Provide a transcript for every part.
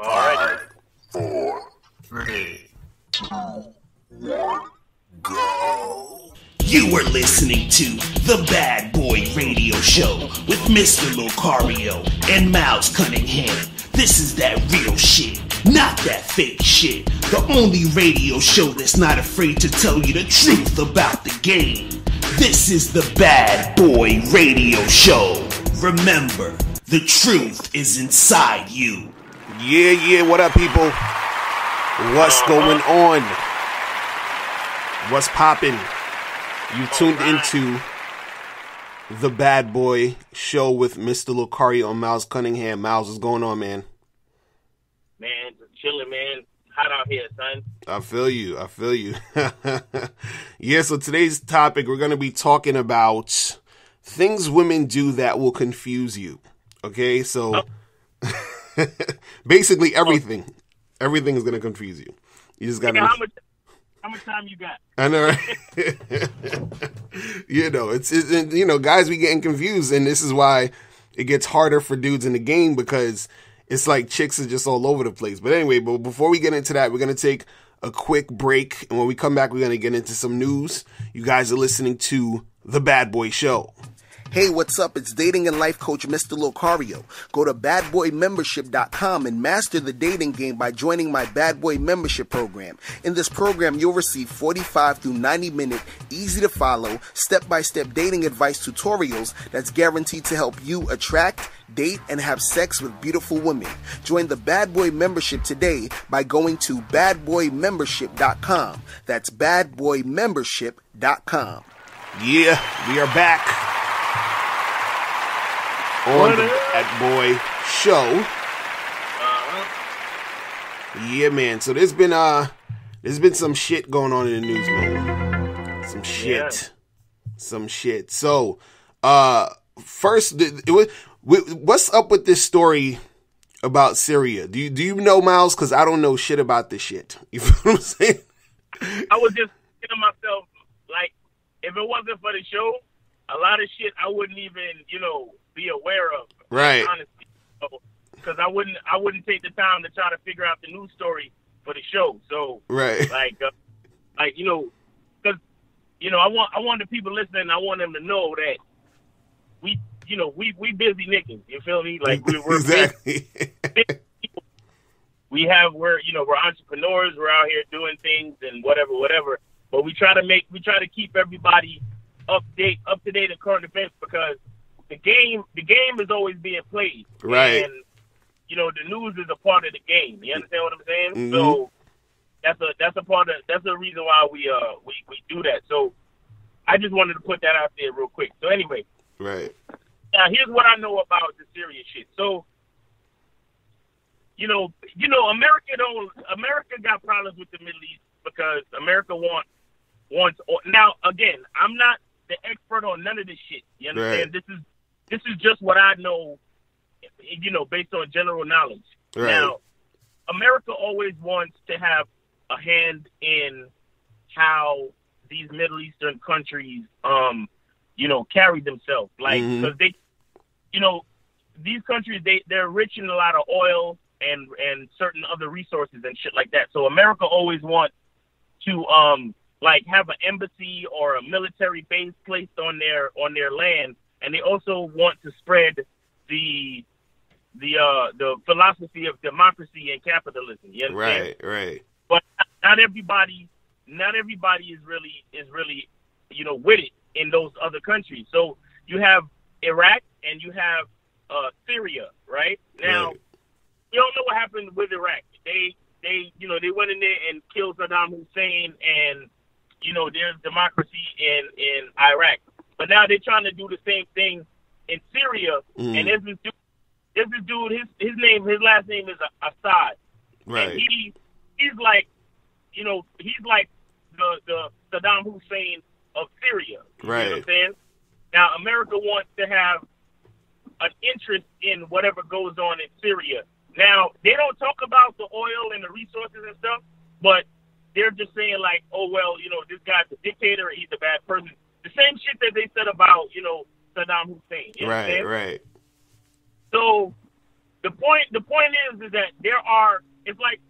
Alright. 5, 4, 3, 2, 1, go. You are listening to The Bad Boy Radio Show with Mr. Locario and Miles Cunningham. This is that real shit, not that fake shit. The only radio show that's not afraid to tell you the truth about the game. This is The Bad Boy Radio Show. Remember, the truth is inside you. Yeah, what up, people? What's going on? What's poppin'? You tuned into The Bad Boy Show with Mr. Locario and Miles Cunningham. Miles, what's going on, man? Man, just chilling, man. Hot out here, son. I feel you. Yeah, so today's topic, we're going to be talking about things women do that will confuse you. Okay, so basically everything. Everything is going to confuse you. You just got to... How much time you got? I know, right? It's guys be getting confused, and this is why it gets harder for dudes in the game, because it's like chicks are just all over the place. But anyway, before we get into that, we're going to take a quick break, and when we come back, we're going to get into some news. You guys are listening to The Bad Boy Show. Hey, what's up? It's dating and life coach Mr. Locario. Go to badboymembership.com and master the dating game by joining my Bad Boy membership program. In this program, you'll receive 45 through 90-minute, easy-to-follow, step-by-step dating advice tutorials that's guaranteed to help you attract, date, and have sex with beautiful women. Join the Bad Boy membership today by going to badboymembership.com. That's badboymembership.com. Yeah, we are back on the Bad Boy Show. Yeah, man. So there's been some shit going on in the news, man. Some shit. So, first, what's up with this story about Syria? Do you know, Miles? Because I don't know shit about this shit. You feel what I'm saying? I was just thinking to myself, like, if it wasn't for the show, a lot of shit I wouldn't even, be aware of. Right. Honestly. Because I wouldn't take the time to try to figure out the news story for the show. So, right. because, I want the people listening, I want them to know that we busy niggas. You feel me? Like, we're exactly. big people. We're entrepreneurs. We're out here doing things and whatever. But we try to keep everybody up to date in current events, because the game is always being played. Right. And the news is a part of the game. You understand what I'm saying? Mm-hmm. So that's a reason why we do that. So I just wanted to put that out there real quick. So anyway. Right. Now here's what I know about the Syria shit. So America got problems with the Middle East because America wants. Now again, I'm not the expert on none of this shit. You understand? Right. This is just what I know, based on general knowledge. Right. Now, America always wants to have a hand in how these Middle Eastern countries, carry themselves. Like, because they, these countries, they're rich in a lot of oil and certain other resources and shit like that. So America always wants to, have an embassy or a military base placed on their land, and they also want to spread the philosophy of democracy and capitalism. You understand? Right. But not everybody is really with it in those other countries. So you have Iraq and you have Syria, right? Now, right. We don't know what happened with Iraq. They went in there and killed Saddam Hussein, and there's democracy in Iraq. But now they're trying to do the same thing in Syria. And there's this dude, his last name is Assad. Right. And he's like the Saddam Hussein of Syria. You right. know what I'm saying? Now America wants to have an interest in whatever goes on in Syria. Now, they don't talk about the oil and the resources and stuff, but they're just saying like, oh, well, this guy's a dictator, or he's a bad person. The same shit that they said about, Saddam Hussein. You know right. So the point is that it's like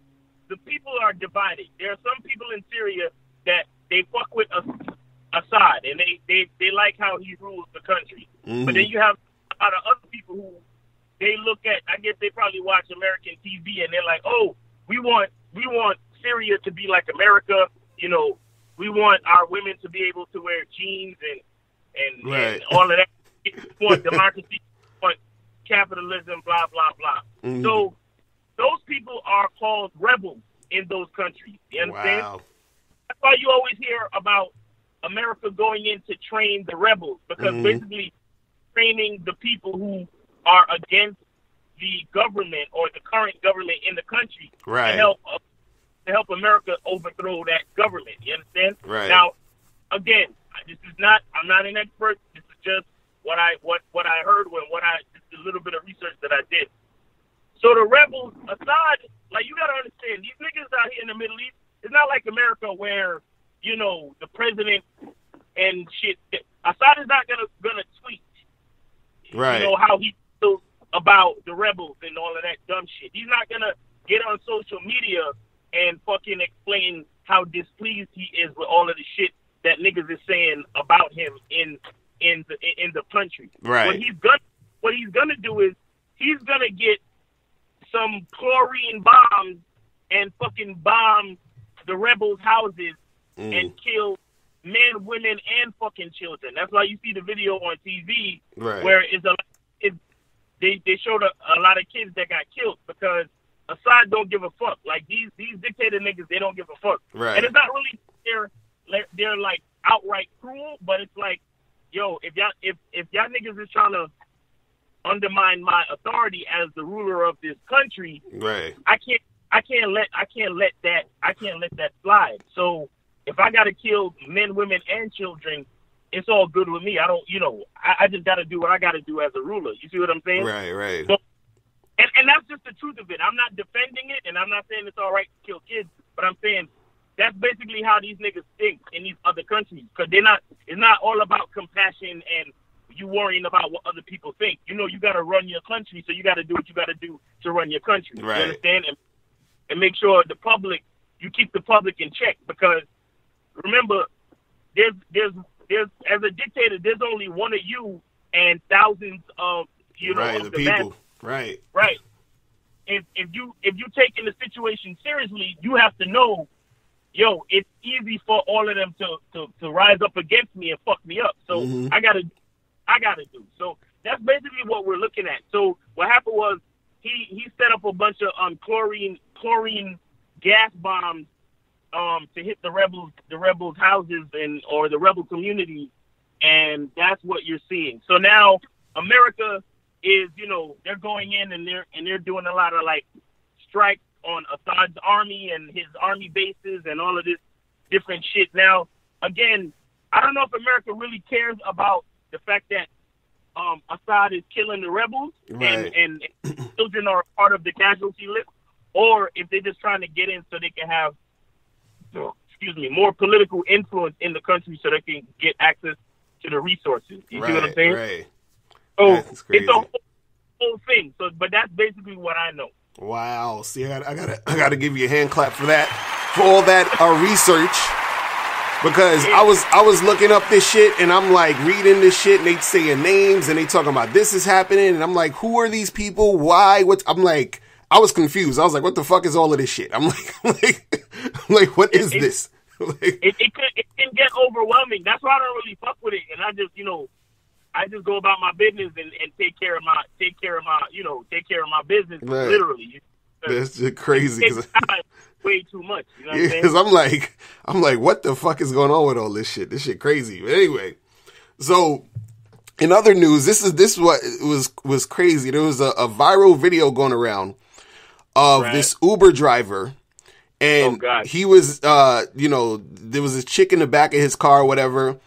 the people are divided. There are some people in Syria that they fuck with Assad, and they like how he rules the country. Mm-hmm. But then you have a lot of other people who they look at, I guess they probably watch American TV, and they're like, oh, we want Syria to be like America. You know, we want our women to be able to wear jeans and all of that. We want democracy, we want capitalism, blah, blah, blah. Mm-hmm. So those people are called rebels in those countries. You understand? Wow. That's why you always hear about America going in to train the rebels, because basically training the people who are against the government or the current government in the country to help America overthrow that government. You understand? Right. Now, again, I'm not an expert. This is just what I heard just a little bit of research that I did. So the rebels, Assad, like, you gotta understand, these niggas out here in the Middle East, it's not like America where, you know, the president and shit. Assad is not gonna tweet, right? You know how he feels about the rebels and all of that dumb shit. He's not gonna get on social media and fucking explain how displeased he is with all of the shit that niggas is saying about him in the country. Right. What he's gonna do is he's gonna get some chlorine bombs and fucking bomb the rebels' houses and kill men, women, and fucking children. That's why you see the video on TV where they showed a lot of kids that got killed because Assad don't give a fuck. Like these dictator niggas, they don't give a fuck. Right. And it's not really they're like outright cruel, but it's like, yo, if y'all niggas is trying to undermine my authority as the ruler of this country, right? I can't let that slide. So if I gotta kill men, women, and children, it's all good with me. I don't, you know, I just gotta do what I gotta do as a ruler. You see what I'm saying? Right. So, and that's just the truth of it. I'm not defending it, and I'm not saying it's all right to kill kids, but I'm saying that's basically how these niggas think in these other countries, because it's not all about compassion and you worrying about what other people think. You know, you got to run your country, so you got to do what you got to do to run your country. Right. You understand? And make sure you keep the public in check, because remember, there's as a dictator, there's only one of you and thousands of, you know, right, of the people. bad. Right. Right. If you taking the situation seriously, you have to know, yo, it's easy for all of them to rise up against me and fuck me up. So I gotta do. So that's basically what we're looking at. So what happened was he set up a bunch of chlorine gas bombs to hit the rebels houses or the rebel community, and that's what you're seeing. So now America is, you know, they're going in and they're doing a lot of like strikes on Assad's army and his army bases and all of this different shit. Now, again, I don't know if America really cares about the fact that Assad is killing the rebels and children are part of the casualty list, or if they're just trying to get in so they can have, more political influence in the country so they can get access to the resources. You see what I'm saying? Right. So it's a whole thing. So, but that's basically what I know. Wow. See, I gotta give you a hand clap for that, for all that research, because I was looking up this shit and I'm like reading this shit and they saying names and they talking about this is happening and I'm like, who are these people? Why? I'm like, I was confused. I was like, what the fuck is all of this shit? I'm like, what is this? It can get overwhelming. That's why I don't really fuck with it, and I just, you know, go about my business and take care of my business, right. Literally. That's just crazy. It takes way too much. You know what I'm saying? Because I'm like, what the fuck is going on with all this shit? This shit crazy. But anyway, so in other news, this is what was crazy. There was a viral video going around of this Uber driver. And he was, there was a chick in the back of his car or whatever.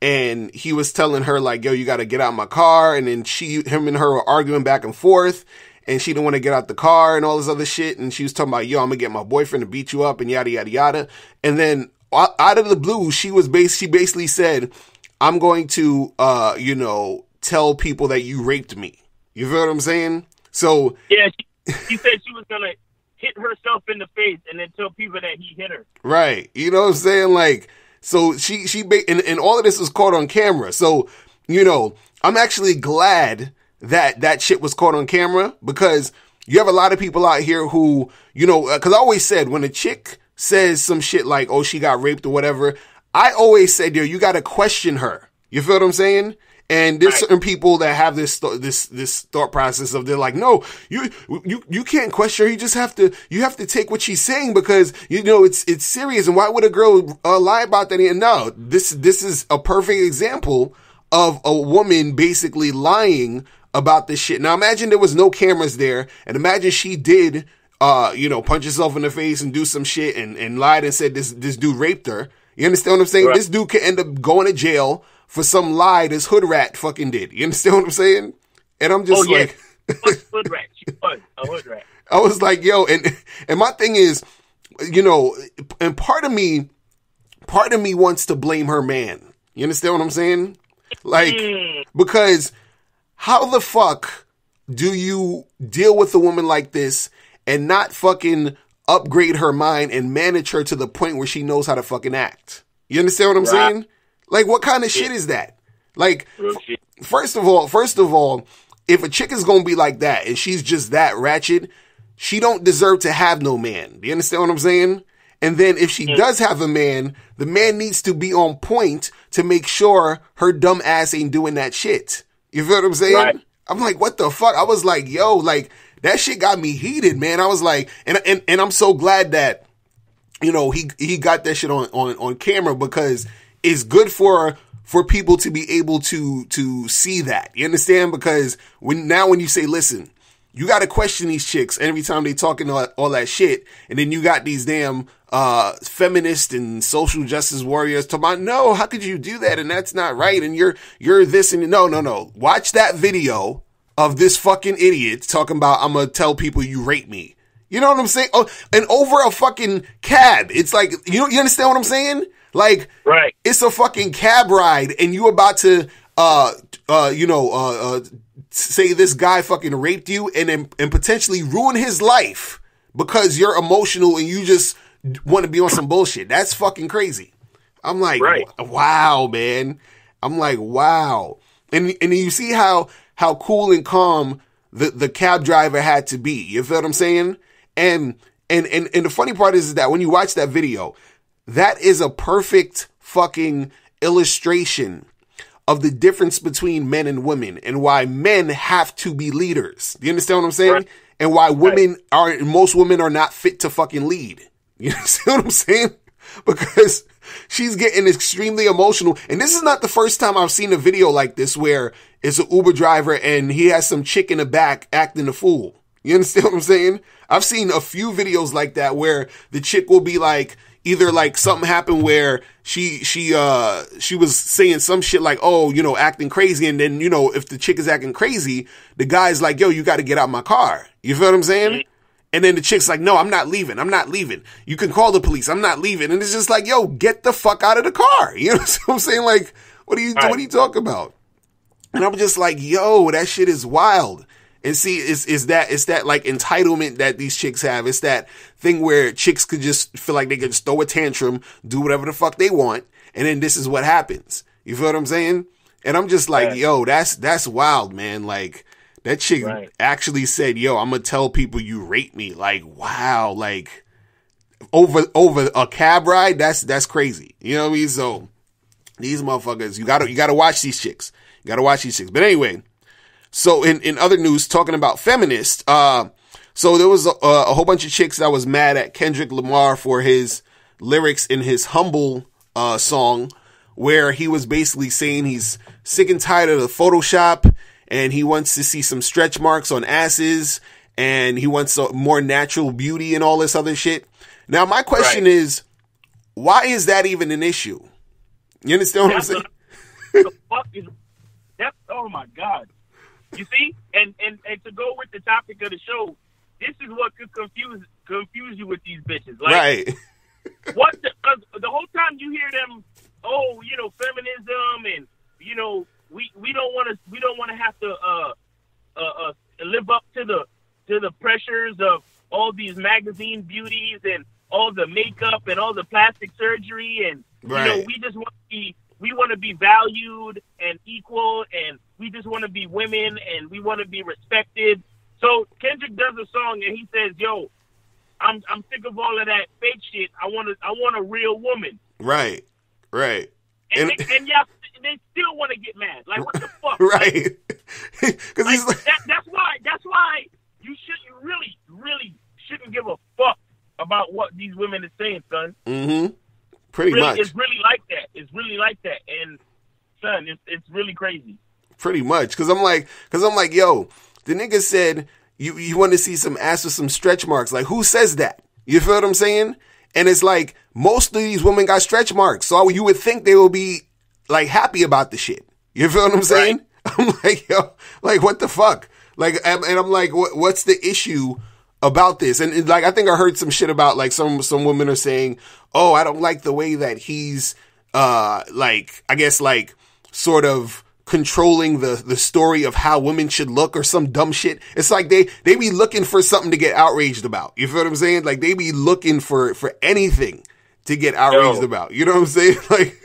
And he was telling her like, yo, you got to get out of my car. And then him and her were arguing back and forth. And she didn't want to get out the car and all this other shit. And she was talking about, yo, I'm going to get my boyfriend to beat you up and yada, yada, yada. And then out of the blue, she basically said, I'm going to, tell people that you raped me. You feel what I'm saying? So yeah, she said she was gonna hit herself in the face and then tell people that he hit her. Right. You know what I'm saying? Like, so and all of this was caught on camera. So, you know, I'm actually glad that that shit was caught on camera, because you have a lot of people out here who, you know, because I always said when a chick says some shit like, oh, she got raped or whatever, I always said, yo, you got to question her. You feel what I'm saying? And there's certain people that have this thought process of, they're like, no, you can't question her. You have to take what she's saying, because, you know, it's serious. And why would a girl lie about that? And no, this is a perfect example of a woman basically lying about this shit. Now imagine there was no cameras there, and imagine she did, you know, punch herself in the face and do some shit and lied and said this dude raped her. You understand what I'm saying? Right. This dude could end up going to jail for some lie this hood rat fucking did. You understand what I'm saying? And I'm just like, hood rat. She was a hood rat. I was like, yo, and my thing is, you know, and part of me wants to blame her man. You understand what I'm saying? Like, because how the fuck do you deal with a woman like this and not fucking upgrade her mind and manage her to the point where she knows how to fucking act? You understand what I'm saying? Like, what kind of shit is that? Like, first of all, if a chick is going to be like that and she's just that ratchet, she don't deserve to have no man. Do you understand what I'm saying? And then if she does have a man, the man needs to be on point to make sure her dumb ass ain't doing that shit. You feel what I'm saying? Right. I'm like, what the fuck? I was like, yo, like, that shit got me heated, man. I was like, and I'm so glad that, you know, he got that shit on camera, because it's good for people to be able to see that. You understand? Because when you say, listen, you got to question these chicks every time they talking all that shit, and then you got these damn feminist and social justice warriors talking about, no, how could you do that? And that's not right. And you're this and no. Watch that video of this fucking idiot talking about, I'm gonna tell people you rape me. You know what I'm saying? Oh, and over a fucking cab. It's like, you understand what I'm saying? Like, right. It's a fucking cab ride, and you about to, say this guy fucking raped you and potentially ruin his life because you're emotional and you just want to be on some bullshit. That's fucking crazy. I'm like, wow, man. I'm like, wow. And you see how cool and calm the cab driver had to be. You feel what I'm saying? And the funny part is that when you watch that video, that is a perfect fucking illustration of the difference between men and women, and why men have to be leaders. Do you understand what I'm saying? Right. And why most women are not fit to fucking lead. You understand what I'm saying? Because she's getting extremely emotional. And this is not the first time I've seen a video like this where it's an Uber driver and he has some chick in the back acting a fool. You understand what I'm saying? I've seen a few videos like that where the chick will be like, either like something happened where she was saying some shit like, oh, you know, acting crazy. And then, you know, if the chick is acting crazy, the guy's like, yo, you got to get out my car. You feel what I'm saying? And then the chick's like, no, I'm not leaving. You can call the police. I'm not leaving. And it's just like, yo, get the fuck out of the car. You know what I'm saying? Like, what are you talking about? And I'm just like, yo, that shit is wild. And see, it's that like entitlement that these chicks have. It's that thing where chicks could just feel like they could just throw a tantrum, do whatever the fuck they want, and then this is what happens. You feel what I'm saying? And I'm just like, yo, that's wild, man. Like, that chick actually said, yo, I'm gonna tell people you rape me. Like, wow, like over a cab ride, that's crazy. You know what I mean? So these motherfuckers, you gotta watch these chicks. You gotta watch these chicks. But anyway. So in other news, talking about feminists, so there was a whole bunch of chicks that was mad at Kendrick Lamar for his lyrics in his Humble song, where he was basically saying he's sick and tired of the Photoshop, and he wants to see some stretch marks on asses, and he wants more natural beauty and all this other shit. Now, my question is, why is that even an issue? You understand what I'm saying? The fuck is that? Oh my God. You see, and to go with the topic of the show, this is what could confuse you with these bitches. Like, right. What the whole time you hear them, oh, you know, feminism, and you know, we don't want to have to live up to the pressures of all these magazine beauties and all the makeup and all the plastic surgery, and we just want to be valued and equal, and we just want to be women, and we want to be respected. So Kendrick does a song and he says, "Yo, I'm sick of all of that fake shit. I want a real woman." Right. And they still want to get mad. Like, what the fuck? Right. Because like, that's why you really shouldn't give a fuck about what these women are saying, son. Mm-hmm. Pretty much. It's really like that. And son, it's really crazy. Pretty much. Because I'm like, yo, the nigga said you want to see some ass with some stretch marks. Like, who says that? You feel what I'm saying? And it's like, most of these women got stretch marks. So you would think they will be, like, happy about the shit. You feel what I'm saying? Right. I'm like, yo, like, what the fuck? Like, and I'm like, what's the issue about this? And like, I think I heard some shit about, like, some women are saying, oh, I don't like the way that he's, like, I guess, like, sort of controlling the story of how women should look or some dumb shit. It's like they be looking for something to get outraged about. You feel what I'm saying? Like, they be looking for anything to get outraged about. You know what I'm saying? Like,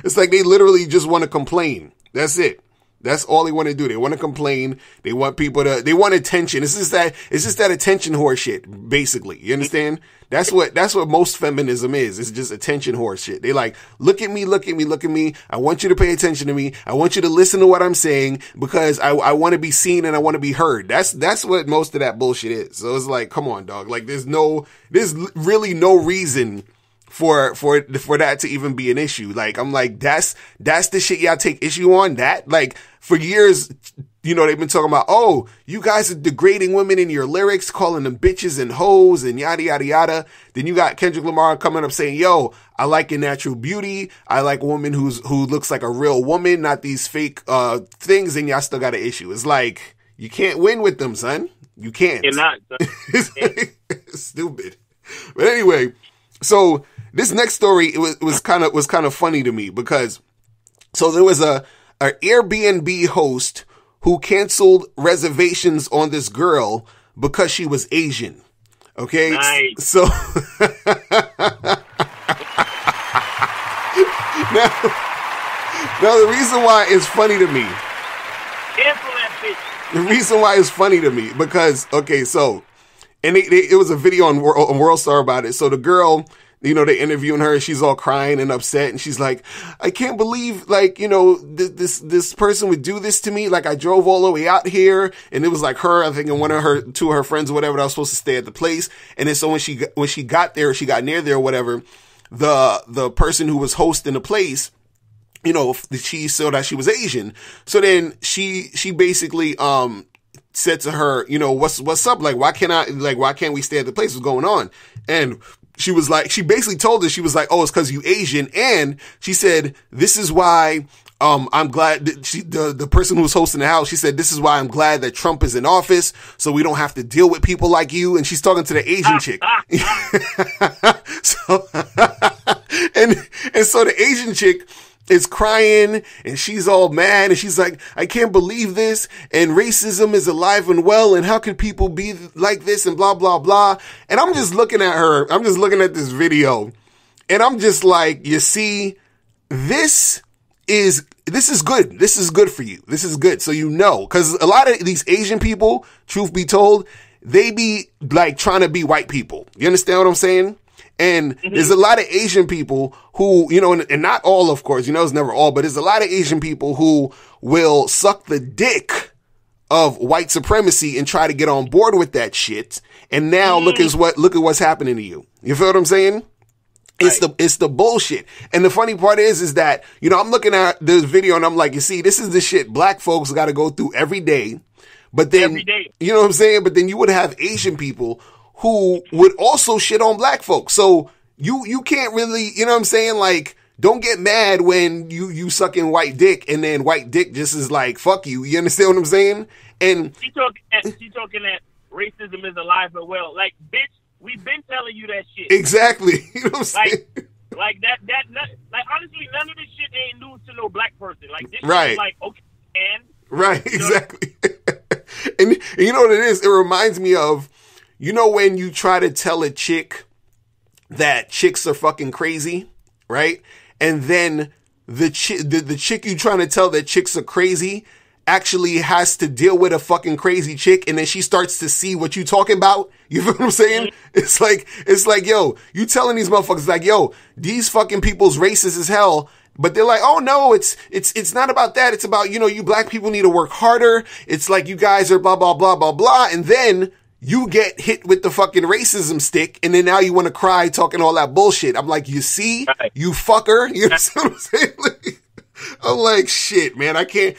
it's like they literally just want to complain. That's it. That's all they want to do. They want to complain. They want people they want attention. It's just that attention whore shit, basically. You understand? That's what most feminism is. It's just attention whore shit. They like, look at me. I want you to pay attention to me. I want you to listen to what I'm saying because I want to be seen and I want to be heard. That's what most of that bullshit is. So it's like, come on, dog. Like, there's really no reason for that to even be an issue. Like, I'm like, that's the shit y'all take issue on. That, like, for years, they've been talking about, oh, you guys are degrading women in your lyrics, calling them bitches and hoes and yada yada yada. Then you got Kendrick Lamar coming up saying, yo, I like your natural beauty. I like a woman who looks like a real woman, not these fake things. And y'all still got an issue. It's like, you can't win with them, son. You can't. You're not. It's like, stupid. But anyway, so this next story, it was kind of funny to me because, so there was a Airbnb host who canceled reservations on this girl because she was Asian. Okay. Nice. So now the reason why it's funny to me. Cancel that bitch. The reason why it's funny to me because, okay, so, and it was a video on World Star about it. So the girl, they interviewing her, she's all crying and upset, and she's like, I can't believe, like, this person would do this to me. Like, I drove all the way out here, and it was like her, I think, and two of her friends or whatever that was supposed to stay at the place. And then so when she got there, she got near there or whatever, the person who was hosting the place, she saw that she was Asian. So then she basically, said to her, what's up? Like, why can't we stay at the place? What's going on? And she was like, she basically told her, she was like, oh, it's because you Asian. And she said, this is why, I'm glad that the person who was hosting the house, she said, this is why I'm glad that Trump is in office. So we don't have to deal with people like you. And she's talking to the Asian chick. So, and so the Asian chick is crying and she's all mad and she's like, I can't believe this, and racism is alive and well, and how could people be like this, and blah blah blah. And I'm just looking at her, I'm just looking at this video, and I'm just like, you see, this is good. This is good for you. This is good. So because a lot of these Asian people, truth be told, they be like trying to be white people. You understand what I'm saying? And there's a lot of Asian people who, and not all, of course, it's never all, but there's a lot of Asian people who will suck the dick of white supremacy and try to get on board with that shit. And now look at what's happening to you. You feel what I'm saying? It's the bullshit. And the funny part is that, I'm looking at this video and I'm like, you see, this is the shit black folks got to go through every day. But then, every day. You know what I'm saying? But then you would have Asian people who would also shit on black folks. So you can't really, you know what I'm saying? Like, don't get mad when you sucking white dick and then white dick just is like, fuck you. You understand what I'm saying? And she talking that racism is alive and well. Like, bitch, we've been telling you that shit. Exactly. You know what I'm saying? Like honestly, none of this shit ain't news to no black person. Like, this right. Is like, okay, and right, exactly. And you know what it is? It reminds me of, you know, when you try to tell a chick that chicks are fucking crazy, right? And then the chick you trying to tell that chicks are crazy actually has to deal with a fucking crazy chick, and then she starts to see what you talking about. You feel what I'm saying? It's like, yo, you telling these motherfuckers like, yo, these fucking people's racist as hell. But they're like, oh no, it's not about that. It's about, you know, you black people need to work harder. It's like you guys are blah, blah, blah, blah, blah. And then you get hit with the fucking racism stick. And then now you want to cry talking all that bullshit. I'm like, you see, you fucker. You know what I'm saying? I'm like, shit, man, I can't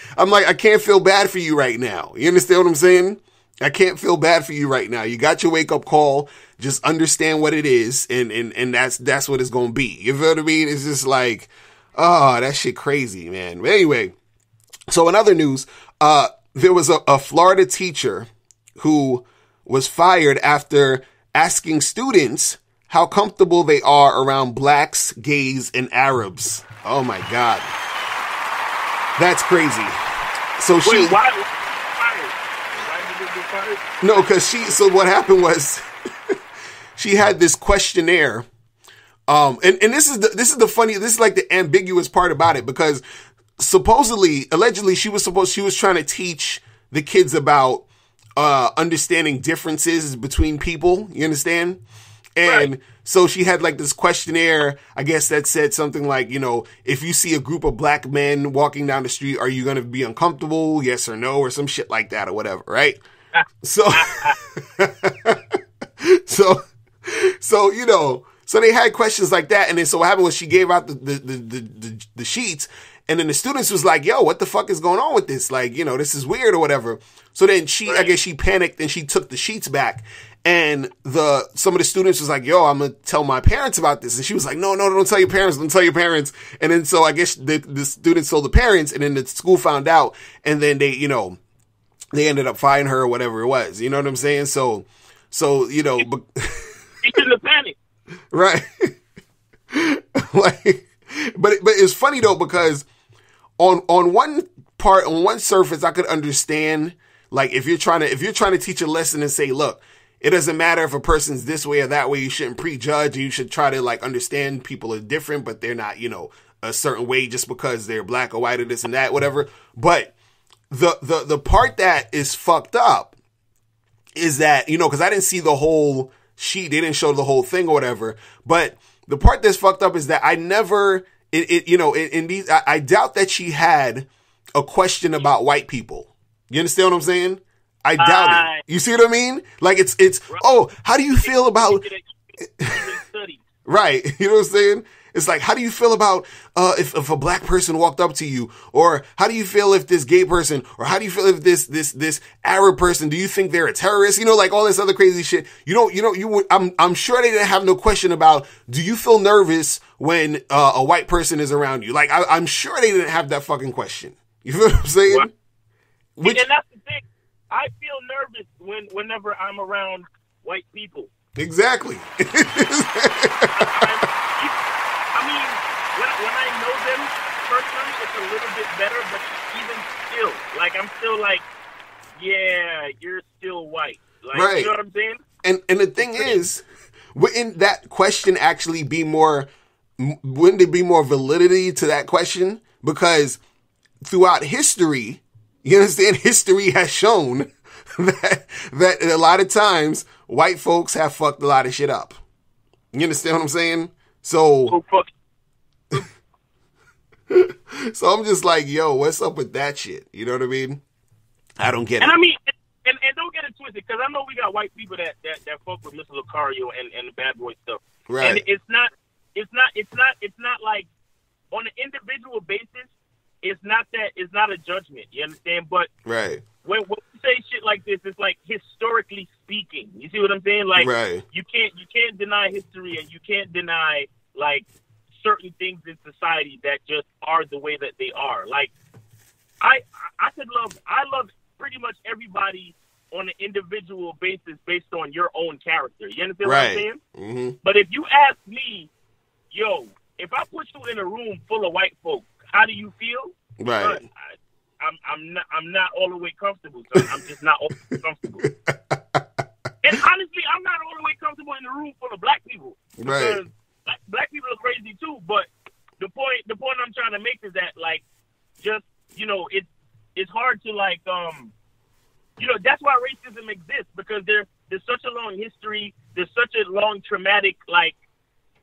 feel bad for you right now. You understand what I'm saying? I can't feel bad for you right now. You got your wake up call. Just understand what it is. And that's what it's going to be. You feel what I mean? It's just like, oh, that shit crazy, man. But anyway, so in other news, there was a Florida teacher who was fired after asking students how comfortable they are around blacks, gays, and Arabs. Oh my God. That's crazy. So Wait, why did they get fired? No, because so what happened was she had this questionnaire. And this is like the ambiguous part about it, because allegedly she was trying to teach the kids about, understanding differences between people. You understand? And right. So she had like this questionnaire, I guess, that said something like, you know, if you see a group of black men walking down the street, are you going to be uncomfortable? Yes or no, or some shit like that or whatever. Right. So, you know, so they had questions like that. And then so what happened was she gave out the sheets, and then the students was like, yo, what the fuck is going on with this? Like, you know, this is weird or whatever. So then I guess she panicked and she took the sheets back. And some of the students was like, yo, I'm going to tell my parents about this. And she was like, no, don't tell your parents. Don't tell your parents. And then so I guess the students told the parents, and then the school found out, and then they, you know, they ended up firing her or whatever it was. You know what I'm saying? So, you know, but she shouldn't have panicked. Right. Like, but it's funny though, because on one surface, I could understand, like, if you're trying to teach a lesson and say, look, it doesn't matter if a person's this way or that way. You shouldn't prejudge. You should try to like understand people are different, but they're not, you know, a certain way just because they're black or white or this and that, whatever. But the part that is fucked up is that, you know, because I didn't see the whole sheet, they didn't show the whole thing or whatever. But the part that's fucked up is that I doubt that she had a question about white people. You understand what I'm saying? I doubt it. You see what I mean? Like it's oh, how do you feel about right? You know what I'm saying? It's like, how do you feel about if a black person walked up to you, or how do you feel if this gay person, or how do you feel if this Arab person? Do you think they're a terrorist? You know, like all this other crazy shit. I'm sure they didn't have no question about, do you feel nervous when a white person is around you? Like I'm sure they didn't have that fucking question. You feel what I'm saying? And that's the thing. I feel nervous whenever I'm around white people. Exactly. I mean, when I know them personally, it's a little bit better, but even still, like, I'm still like, yeah, you're still white. Like, right. You know what I'm saying? And the thing is, wouldn't that question actually be wouldn't there be more validity to that question? Because throughout history, you understand, history has shown that a lot of times white folks have fucked a lot of shit up. You understand what I'm saying? So, so I'm just like, yo, what's up with that shit? You know what I mean? I don't get it. And I mean, and don't get it twisted, because I know we got white people that fuck with Mr. Lucario and the bad boy stuff. Right. And it's not like on an individual basis. It's not a judgment. You understand? But right. When we say shit like this, it's like historically speaking. You see what I'm saying? Like, right. You can't deny history, and you can't deny like certain things in society that just are the way that they are. Like, I love pretty much everybody on an individual basis based on your own character. You understand what I'm saying? Mm-hmm. But if you ask me, yo, if I put you in a room full of white folks, how do you feel? Right. I'm not all the way comfortable. So I'm just not all the way comfortable. And honestly, I'm not all the way comfortable in a room full of black people. Because black people are crazy too. But the point I'm trying to make is that, like, just, it's hard to, like, that's why racism exists, because there's such a long history. There's such a long traumatic,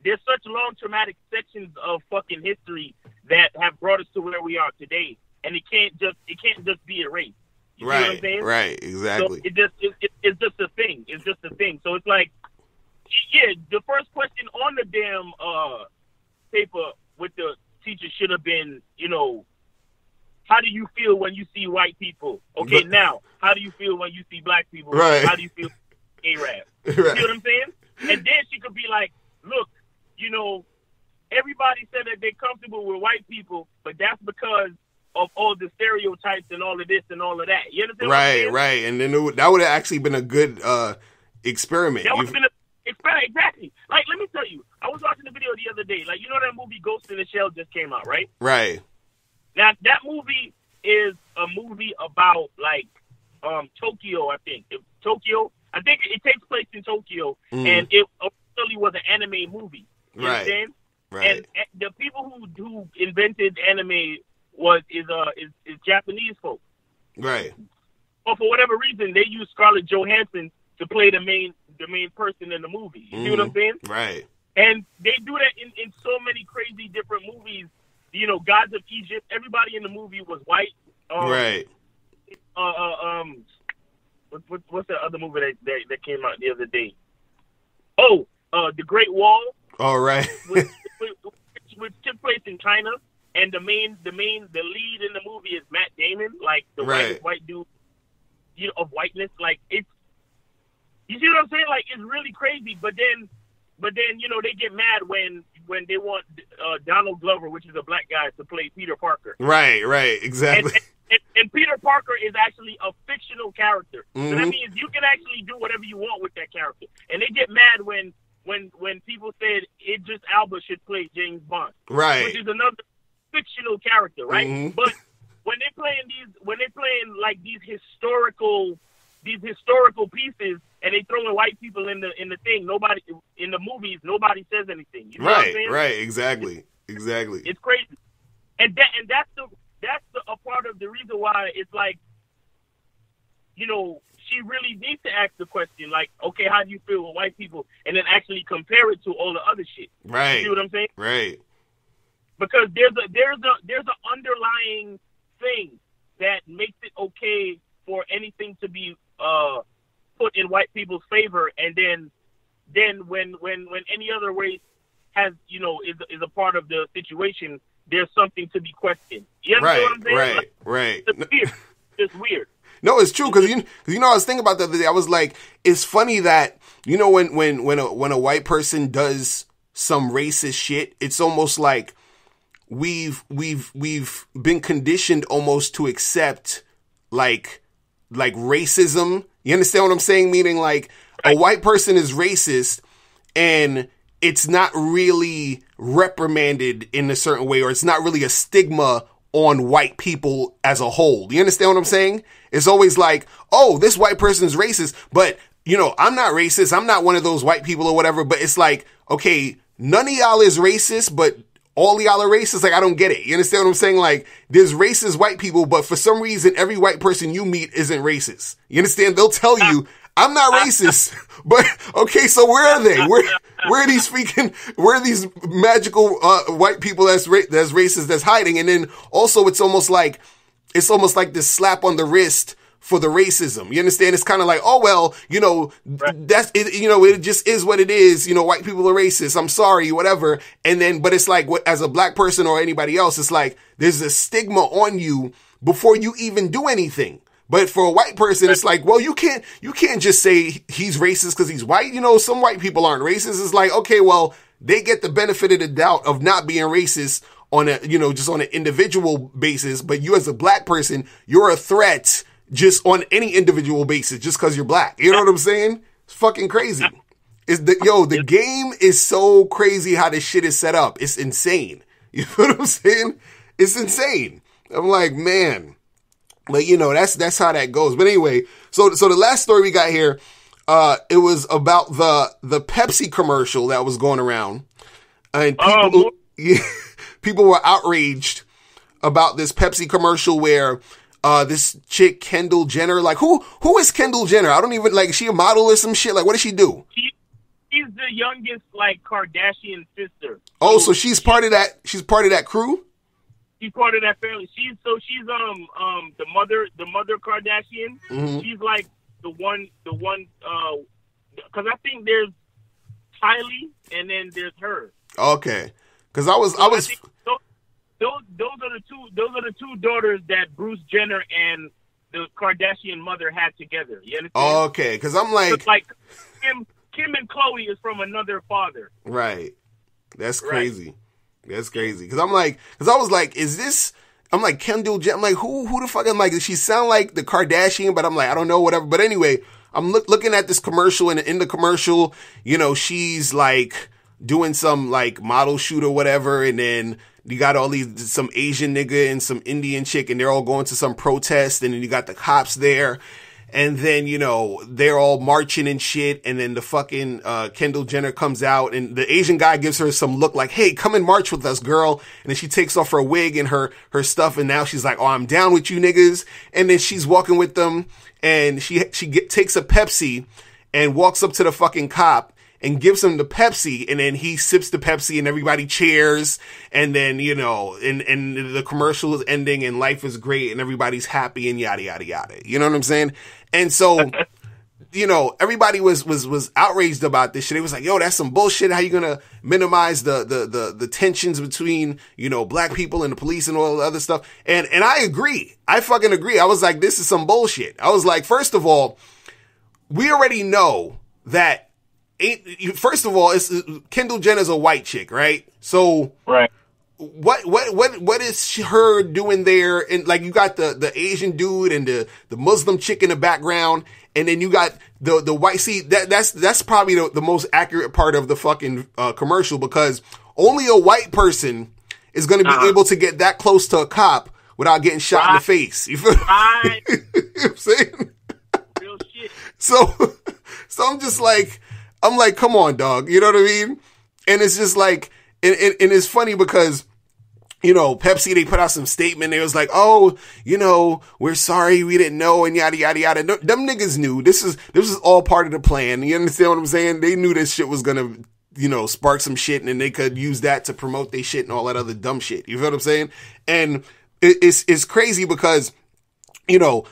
there's such long traumatic sections of fucking history that have brought us to where we are today. And it can't just be erased. You see what I'm saying? Right, exactly. So it's just a thing. It's just a thing. So it's like, yeah, the first question on the damn paper with the teacher should have been, how do you feel when you see white people? Okay, now, how do you feel when you see black people? Right. How do you feel Arab? Right. You see what I'm saying? And then she could be like, look, everybody said that they're comfortable with white people, but that's because of all the stereotypes and all of this and all of that. You understand what I'm saying? Right. And then that would have actually been a good experiment. That would have been an experiment, exactly. Like, let me tell you, I was watching the video the other day. Like, that movie Ghost in the Shell just came out, right? Right. Now, that movie is a movie about, like, Tokyo, I think. Tokyo. I think it takes place in Tokyo, and it originally was an anime movie. You understand? Right. And the people who invented anime is Japanese folk. Right. But for whatever reason, they used Scarlett Johansson to play the main person in the movie. You see what I'm saying? Right. And they do that in so many crazy different movies. Gods of Egypt. Everybody in the movie was white. Right. What's that other movie that came out the other day? Oh, The Great Wall. All right. which took place in China, and the lead in the movie is Matt Damon, like the white dude, of whiteness. Like, it's, you see what I'm saying? Like, it's really crazy. But then they get mad when they want Donald Glover, which is a black guy, to play Peter Parker. Right, exactly. And Peter Parker is actually a fictional character. So that means you can actually do whatever you want with that character. And they get mad when people said Idris Elba should play James Bond. Right. Which is another fictional character, right? But when they're playing like these historical pieces, and they throw in white people in the thing, nobody in the movies, nobody says anything. You know what I'm saying? Right, exactly. It's crazy, and that's a part of the reason why it's like, she really needs to ask the question, like, okay, how do you feel with white people, and then actually compare it to all the other shit. Right. You see what I'm saying? Right. Because there's an underlying thing that makes it okay for anything to be put in white people's favor, and then when any other race has is a part of the situation, there's something to be questioned. You understand what I'm saying? Right. It's weird. It's weird. No, it's true, because I was thinking about that the other day. I was like, it's funny that when a white person does some racist shit, it's almost like we've been conditioned almost to accept like racism. You understand what I'm saying? Meaning, like, a white person is racist and it's not really reprimanded in a certain way, or it's not really a stigma on white people as a whole. Do you understand what I'm saying? It's always like, oh, this white person's racist, but, I'm not racist. I'm not one of those white people or whatever. But it's like, okay, none of y'all is racist, but all y'all are racist. Like, I don't get it. You understand what I'm saying? Like, there's racist white people, but for some reason, every white person you meet isn't racist. You understand? They'll tell you, I'm not racist, but okay, so where are they? Where are these magical white people that's racist, that's hiding? And then also it's almost like this slap on the wrist for the racism. You understand? It's kind of like, oh, well, that's it, it just is what it is. White people are racist. I'm sorry, whatever. And then, but it's like, as a black person or anybody else, it's like, there's a stigma on you before you even do anything. But for a white person, it's like, well, you can't just say he's racist because he's white. Some white people aren't racist. It's like, okay, well, they get the benefit of the doubt of not being racist on a, just on an individual basis. But you as a black person, you're a threat just on any individual basis just because you're black. You know what I'm saying? It's fucking crazy. The game is so crazy how this shit is set up. It's insane. You know what I'm saying? It's insane. I'm like, man. But that's how that goes. But anyway, so the last story we got here, it was about the Pepsi commercial that was going around, and people were outraged about this Pepsi commercial where this chick Kendall Jenner, like who is Kendall Jenner? I don't even is she a model or some shit? Like, what does she do? She's the youngest Kardashian sister. Oh, so she's part of that. She's part of that crew. She's part of that family. She's the mother Kardashian. Mm-hmm. She's like the one because I think there's Kylie and then there's her. Okay, because I was those are the two daughters that Bruce Jenner and the Kardashian mother had together. You understand? Okay, because I'm like Kim and Khloe is from another father. Right. That's crazy. Right. That's crazy. Because I was like, is this? I'm like Kendall Jenner. I'm like, who the fuck? I'm like, does she sound like the Kardashian? But I'm like, I don't know, whatever. But anyway, I'm looking at this commercial, and in the commercial, she's like doing some like model shoot or whatever, and then you got some Asian nigga and some Indian chick, and they're all going to some protest, and then you got the cops there, and then, they're all marching and shit, and then the fucking Kendall Jenner comes out, and the Asian guy gives her some look like, hey, come and march with us, girl, and then she takes off her wig and her stuff, and now she's like, oh, I'm down with you niggas, and then she's walking with them, and she takes a Pepsi and walks up to the fucking cop, and gives him the Pepsi, and then he sips the Pepsi, and everybody cheers, and then, and the commercial is ending, and life is great, and everybody's happy, and yada, yada, yada. You know what I'm saying? And so, everybody was outraged about this shit. It was like, yo, that's some bullshit. How you gonna minimize the tensions between, black people and the police and all the other stuff? And I agree. I fucking agree. I was like, this is some bullshit. I was like, first of all, we already know that. First of all, it's Kendall Jenner's a white chick, right? So, right. What is her doing there? And like, you got the Asian dude and the Muslim chick in the background, and then you got the white. See, that's probably the most accurate part of the fucking commercial, because only a white person is going to be able to get that close to a cop without getting shot in the face. You feel? Right. You know what I'm saying? Real shit. So I'm just like. I'm like, come on, dog. You know what I mean? And it's just like, and it's funny because, Pepsi, they put out some statement. They was like, oh, we're sorry, we didn't know, and yada, yada, yada. Them niggas knew. This is all part of the plan. You understand what I'm saying? They knew this shit was gonna, spark some shit, and then they could use that to promote their shit and all that other dumb shit. You feel what I'm saying? And it's crazy because, you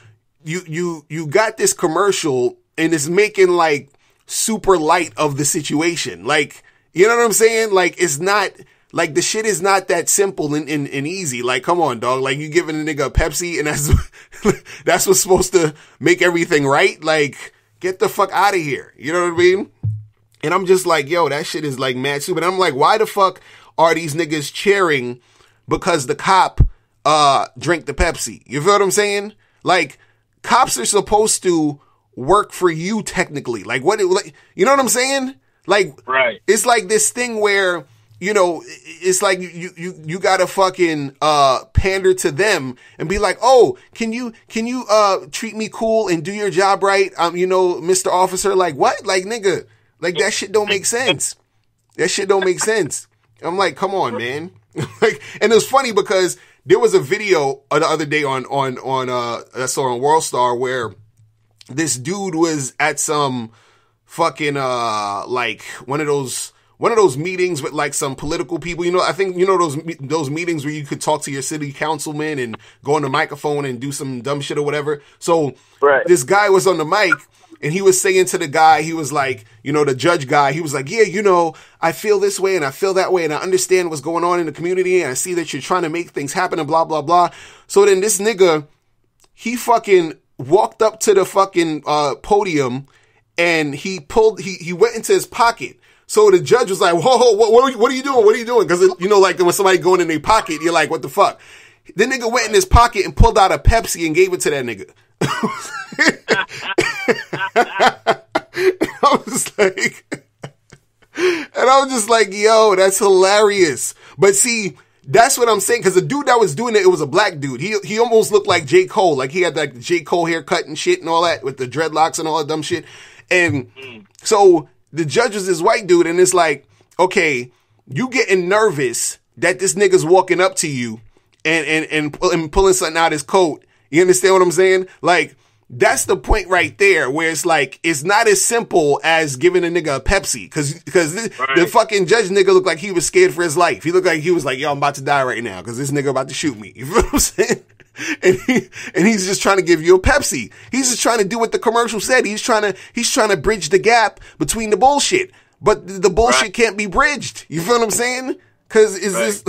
got this commercial, and it's making like, super light of the situation. Like, you know what I'm saying? Like, it's not, like, the shit is not that simple and easy. Like, come on, dog. Like, you giving a nigga a Pepsi, and that's what's supposed to make everything right? Like, get the fuck out of here. You know what I mean? And I'm just like, yo, that shit is like mad stupid. And I'm like, why the fuck are these niggas cheering because the cop drank the Pepsi? You feel what I'm saying? Like, cops are supposed to work for you technically. Like, what, like, you know what I'm saying? Like, right. It's like this thing where, it's like you gotta fucking pander to them and be like, oh, can you treat me cool and do your job right? Mr. Officer. Like, what? Like, nigga, like, that shit don't make sense. That shit don't make sense. I'm like, come on, man. Like, and it's funny because there was a video the other day on I saw on World Star where this dude was at some fucking, like one of those meetings with like some political people, I think, those meetings where you could talk to your city councilman and go on the microphone and do some dumb shit or whatever. So right. This guy was on the mic and he was saying to the guy, he was like, the judge guy, he was like, yeah, I feel this way and I feel that way and I understand what's going on in the community and I see that you're trying to make things happen and blah, blah, blah. So then this nigga, he fucking walked up to the fucking podium and he went into his pocket. So the judge was like, whoa, what are you doing? What are you doing? Because, like when somebody going in their pocket, you're like, what the fuck? The nigga went in his pocket and pulled out a Pepsi and gave it to that nigga. I was just like, yo, that's hilarious. But see, That's what I'm saying. Because the dude that was doing it was a black dude. He almost looked like J. Cole. Like he had like the J. Cole haircut and shit and all that with the dreadlocks and all that dumb shit. And so the judge was this white dude, and it's like, okay, you getting nervous that this nigga's walking up to you and pulling something out his coat. You understand what I'm saying? Like, that's the point right there where it's like, it's not as simple as giving a nigga a Pepsi. Cause the fucking judge nigga looked like he was scared for his life. He looked like he was like, yo, I'm about to die right now cause this nigga about to shoot me. You feel what I'm saying? And he's just trying to give you a Pepsi. He's just trying to do what the commercial said. He's trying to bridge the gap between the bullshit. But the bullshit can't be bridged. You feel what I'm saying? Cause it's just,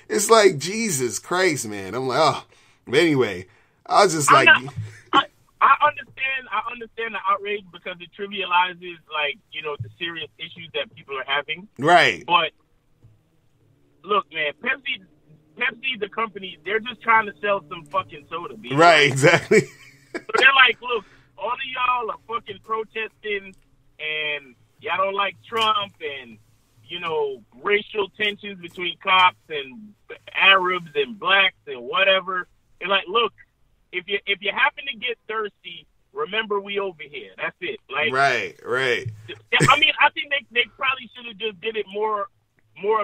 it's like, Jesus Christ, man. I'm like, oh, but anyway, I was just like, I understand the outrage because it trivializes, like, you know, the serious issues that people are having. Right. But look, man, Pepsi, the company, they're just trying to sell some fucking soda. Baby. Right, exactly. So they're like, look, all of y'all are fucking protesting and y'all don't like Trump and, you know, racial tensions between cops and Arabs and blacks and whatever. And like, look, if you happen to get thirsty, remember we over here. That's it. Like, right. I mean, I think they probably should have just did it more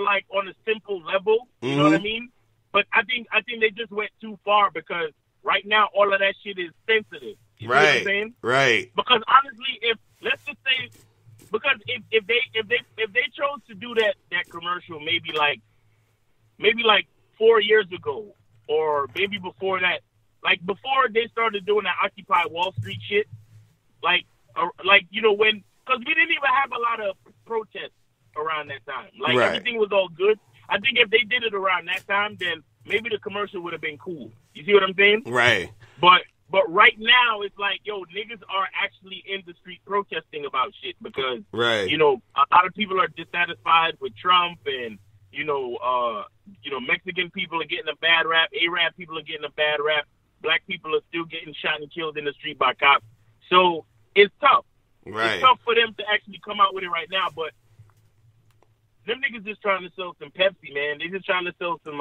like on a simple level. You know what I mean? But I think they just went too far because right now all of that shit is sensitive. You know what I'm saying? Right. Because honestly, if they chose to do that commercial maybe like 4 years ago or maybe before that. Like, before they started doing that Occupy Wall Street shit, like you know, because we didn't even have a lot of protests around that time. Like, everything was all good. I think if they did it around that time, then maybe the commercial would have been cool. You see what I'm saying? Right. But right now, it's like, yo, niggas are actually in the street protesting about shit because, you know, a lot of people are dissatisfied with Trump and, you know, Mexican people are getting a bad rap. Arab people are getting a bad rap. Black people are still getting shot and killed in the street by cops. So it's tough. It's tough for them to actually come out with it right now, but them niggas just trying to sell some Pepsi, man. They just trying to sell some,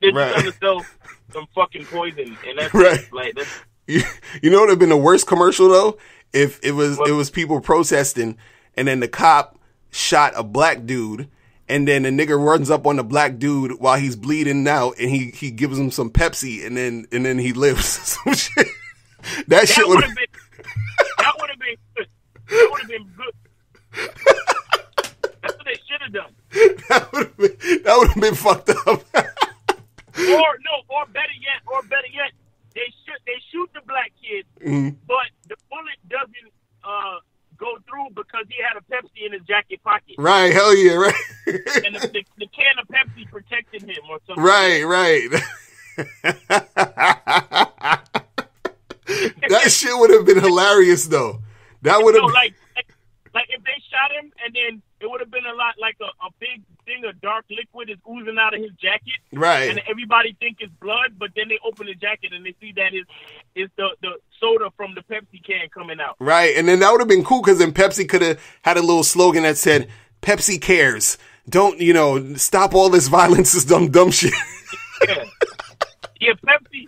they're just trying to sell some fucking poison. And that's like, that's... You know what would have been the worst commercial though? If it was people protesting and then the cop shot a black dude. And then the nigga runs up on the black dude while he's bleeding out, and he gives him some Pepsi, and then he lives. Some shit. That shit would have been. That would have been good. That would have been good. That's what they should have done. That would have been fucked up. or better yet, they shoot the black kid, but the bullet doesn't go through because he had a Pepsi in his jacket pocket. Right, hell yeah, right. And the can of Pepsi protected him or something. Right. That shit would have been hilarious though. That would have like if they shot him and then it would have been a lot like a big thing of dark liquid is oozing out of his jacket. Right. And everybody think it's blood, but then they open the jacket and they see that it's the soda from the Pepsi can coming out. Right. And then that would have been cool because then Pepsi could have had a little slogan that said, Pepsi cares. Don't, stop all this violence, this dumb shit. Yeah, Pepsi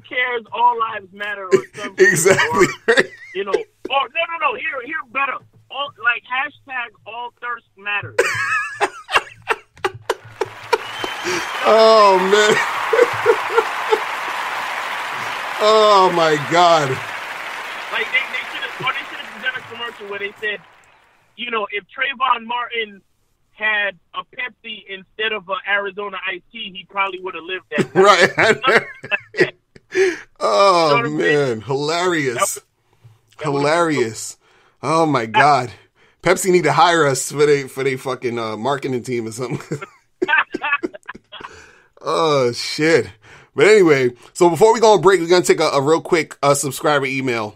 cares, all lives matter or something. Exactly. Or, or no, here better. All, like hashtag all thirst matters. Oh man. Oh my God. Like they should have done a commercial where they said, if Trayvon Martin had a Pepsi instead of an Arizona iced tea, he probably would have lived that. Right. Oh man, hilarious. Hilarious. Oh my God. Pepsi need to hire us for they fucking marketing team or something. Oh shit. But anyway, so before we go on break, we're gonna take a real quick subscriber email.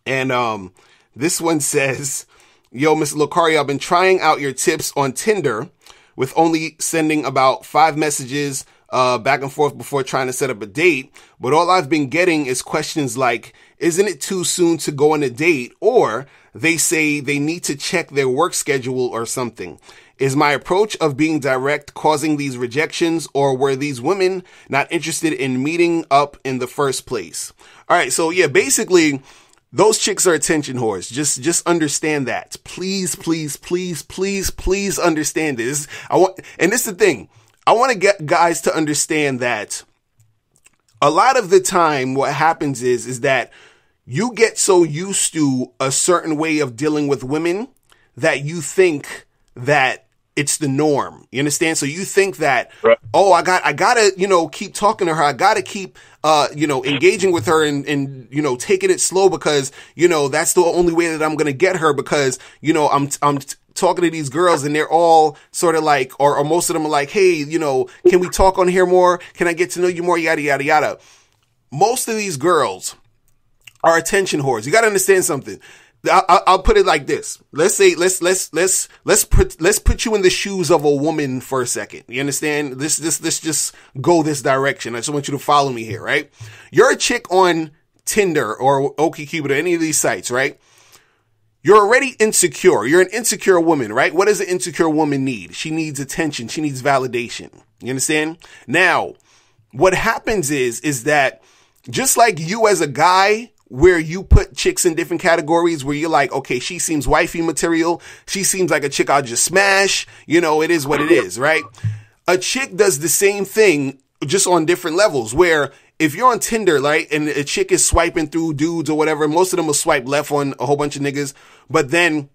And this one says, yo, Mr. Locario, I've been trying out your tips on Tinder with only sending about 5 messages back and forth before trying to set up a date. But all I've been getting is questions like, isn't it too soon to go on a date? Or they say they need to check their work schedule or something. Is my approach of being direct causing these rejections, or were these women not interested in meeting up in the first place? All right, so yeah, basically, those chicks are attention whores. Just understand that. Please understand this. And this is the thing. I want to get guys to understand that a lot of the time what happens is that you get so used to a certain way of dealing with women that you think that it's the norm. You understand? So you think that, right. Oh, I gotta, keep talking to her. I gotta keep, engaging with her and, taking it slow because, that's the only way that I'm going to get her because, I'm talking to these girls and they're all sort of like, or most of them are like, hey, can we talk on here more? Can I get to know you more? Yada, yada, yada. Most of these girls are attention whores. You got to understand something. I'll put it like this. Let's put you in the shoes of a woman for a second. You understand? Let's just go this direction. I just want you to follow me here, right? You're a chick on Tinder or OkCupid or any of these sites, right? You're already insecure. You're an insecure woman, right? What does an insecure woman need? She needs attention. She needs validation. You understand? Now, what happens is that just like you as a guy, where you put chicks in different categories where you're like, okay, she seems wifey material. She seems like a chick I'll just smash. It is what it is, right? A chick does the same thing just on different levels where if you're on Tinder, right, and a chick is swiping through dudes or whatever, most of them will swipe left on a whole bunch of niggas. But then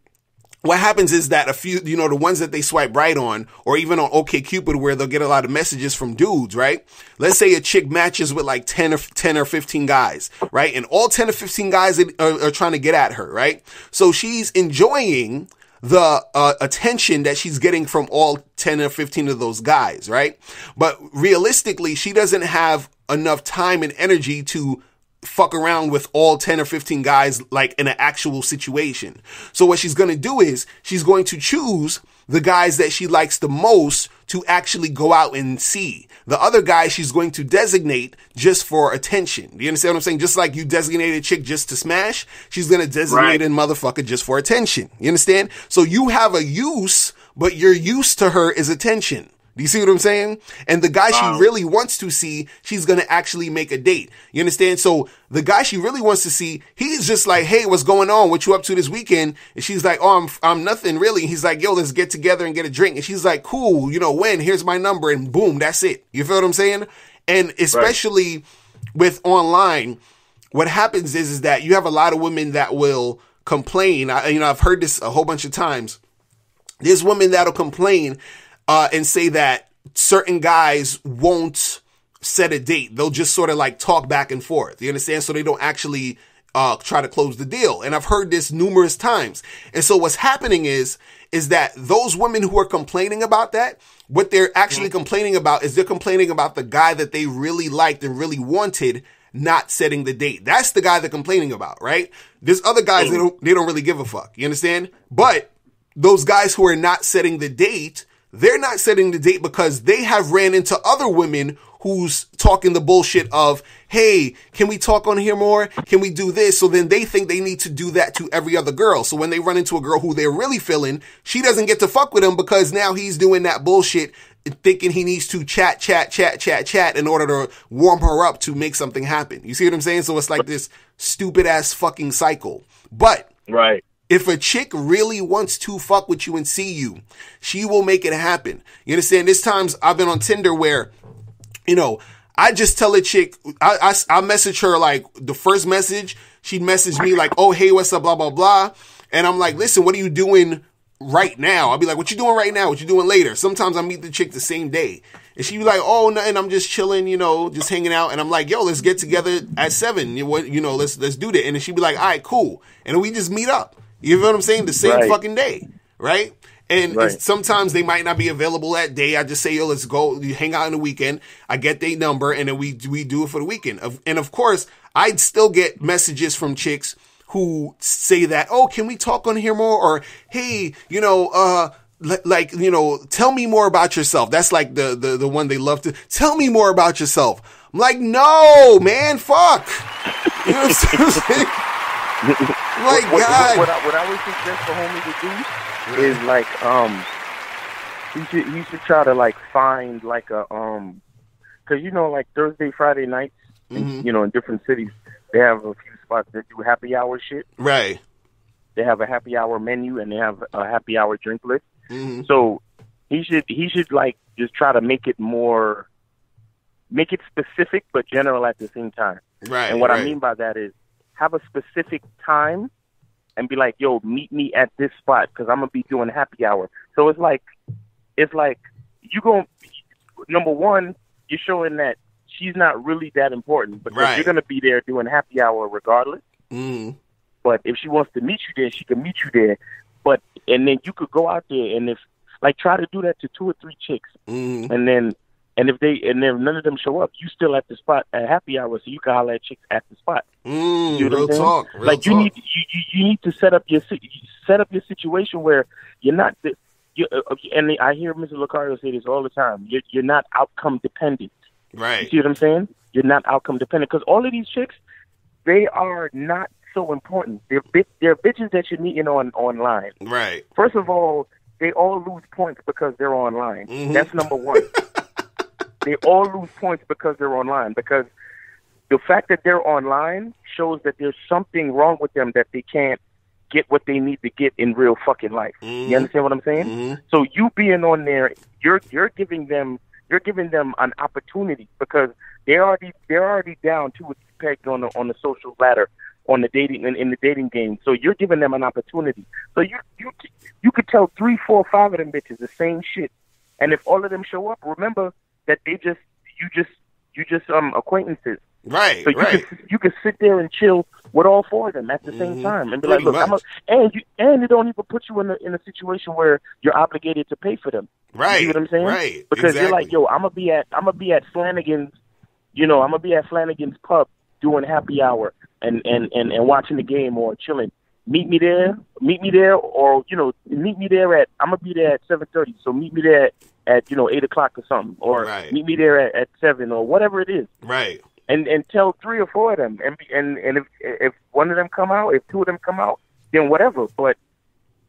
what happens is that a few, the ones that they swipe right on, or even on OkCupid where they'll get a lot of messages from dudes, right? Let's say a chick matches with like 10 or 15 guys, right? And all 10 or 15 guys are trying to get at her, right? So she's enjoying the attention that she's getting from all 10 or 15 of those guys, right? But realistically, she doesn't have enough time and energy to fuck around with all 10 or 15 guys like in an actual situation. So what she's going to do is she's going to choose the guys that she likes the most to actually go out and see. The other guys she's going to designate just for attention. Do you understand what I'm saying? Just like you designate a chick just to smash, she's going to designate a motherfucker just for attention. You understand? So you have a use, but your use to her is attention. Do you see what I'm saying? And the guy she really wants to see, she's going to actually make a date. You understand? So the guy she really wants to see, he's just like, hey, what's going on? What you up to this weekend? And she's like, oh, I'm nothing really. He's like, yo, let's get together and get a drink. And she's like, cool. When? Here's my number. And boom, that's it. You feel what I'm saying? And especially with online, what happens is that you have a lot of women that will complain. I've heard this a whole bunch of times. There's women that'll complain and say that certain guys won't set a date. They'll just sort of like talk back and forth. You understand? So they don't actually try to close the deal. And I've heard this numerous times. And so what's happening is that those women who are complaining about that, what they're actually complaining about is they're complaining about the guy that they really liked and really wanted not setting the date. That's the guy they're complaining about, right? There's other guys they don't really give a fuck. You understand? But those guys who are not setting the date, they're not setting the date because they have ran into other women who's talking the bullshit of, hey, can we talk on here more? Can we do this? So then they think they need to do that to every other girl. So when they run into a girl who they're really feeling, she doesn't get to fuck with him because now he's doing that bullshit thinking he needs to chat in order to warm her up to make something happen. You see what I'm saying? So it's like this stupid ass fucking cycle. But if a chick really wants to fuck with you and see you, she will make it happen. You understand? There's times I've been on Tinder where, I just tell a chick, I message her like the first message, she'd message me like, oh, hey, what's up, blah, blah, blah. And I'm like, listen, what are you doing right now? I'll be like, what you doing right now? What you doing later? Sometimes I meet the chick the same day. And she'd be like, oh, nothing, I'm just chilling, just hanging out. And I'm like, yo, let's get together at 7. Let's do that. And then she'd be like, all right, cool. And then we just meet up. You know what I'm saying? The same fucking day, right? And sometimes they might not be available that day. I just say, yo, let's go hang out on the weekend. I get their number and then we do it for the weekend. And of course, I'd still get messages from chicks who say that, oh, can we talk on here more? Or, hey, tell me more about yourself. That's like the one they love to tell me more about yourself. I'm like, no, man, fuck. You know what I'm saying? What I would suggest for homie to do is like he should try to like find like a because like Thursday, Friday nights, in different cities they have a few spots that do happy hour shit. Right. They have a happy hour menu and they have a happy hour drink list. Mm-hmm. So he should like just try to make it specific but general at the same time. Right. And what I mean by that is have a specific time and be like, yo, meet me at this spot because I'm gonna be doing happy hour. So it's like you go. Number one, you're showing that she's not really that important because you're gonna be there doing happy hour regardless. Mm-hmm. But if she wants to meet you there, she can meet you there. And then you could go out there and try to do that to 2 or 3 chicks, and if none of them show up, you still at the spot at happy hour, so you can holler at chicks at the spot. Real talk. You need to set up your situation where you're not. And I hear Mr. Lucario say this all the time. You're not outcome dependent. Right. You see what I'm saying? You're not outcome dependent because all of these chicks, they are not so important. They're bitches that you're meeting online. Right. First of all, they all lose points because they're online. That's number one. They all lose points because they're online. Because the fact that they're online shows that there's something wrong with them that they can't get what they need to get in real fucking life. You understand what I'm saying? So you being on there, you're giving them an opportunity because they're already down 2 or 3 pegs on the social ladder on the dating in the dating game. So you're giving them an opportunity. So you could tell 3, 4, 5 of them bitches the same shit, and if all of them show up, remember that you just acquaintances. Right. So you could sit there and chill with all 4 of them at the same time and be like, look, and it don't even put you in a situation where you're obligated to pay for them. Right. You know what I'm saying? Right. Because you're like, yo, I'm gonna be at Flanagan's, I'm gonna be at Flanagan's pub doing happy hour and watching the game or chilling. Meet me there, or meet me there at. I'm gonna be there at 7:30. So meet me there at 8 o'clock or something, or meet me there at 7 or whatever it is. Right. And tell 3 or 4 of them, and if one of them come out, if 2 of them come out, then whatever. But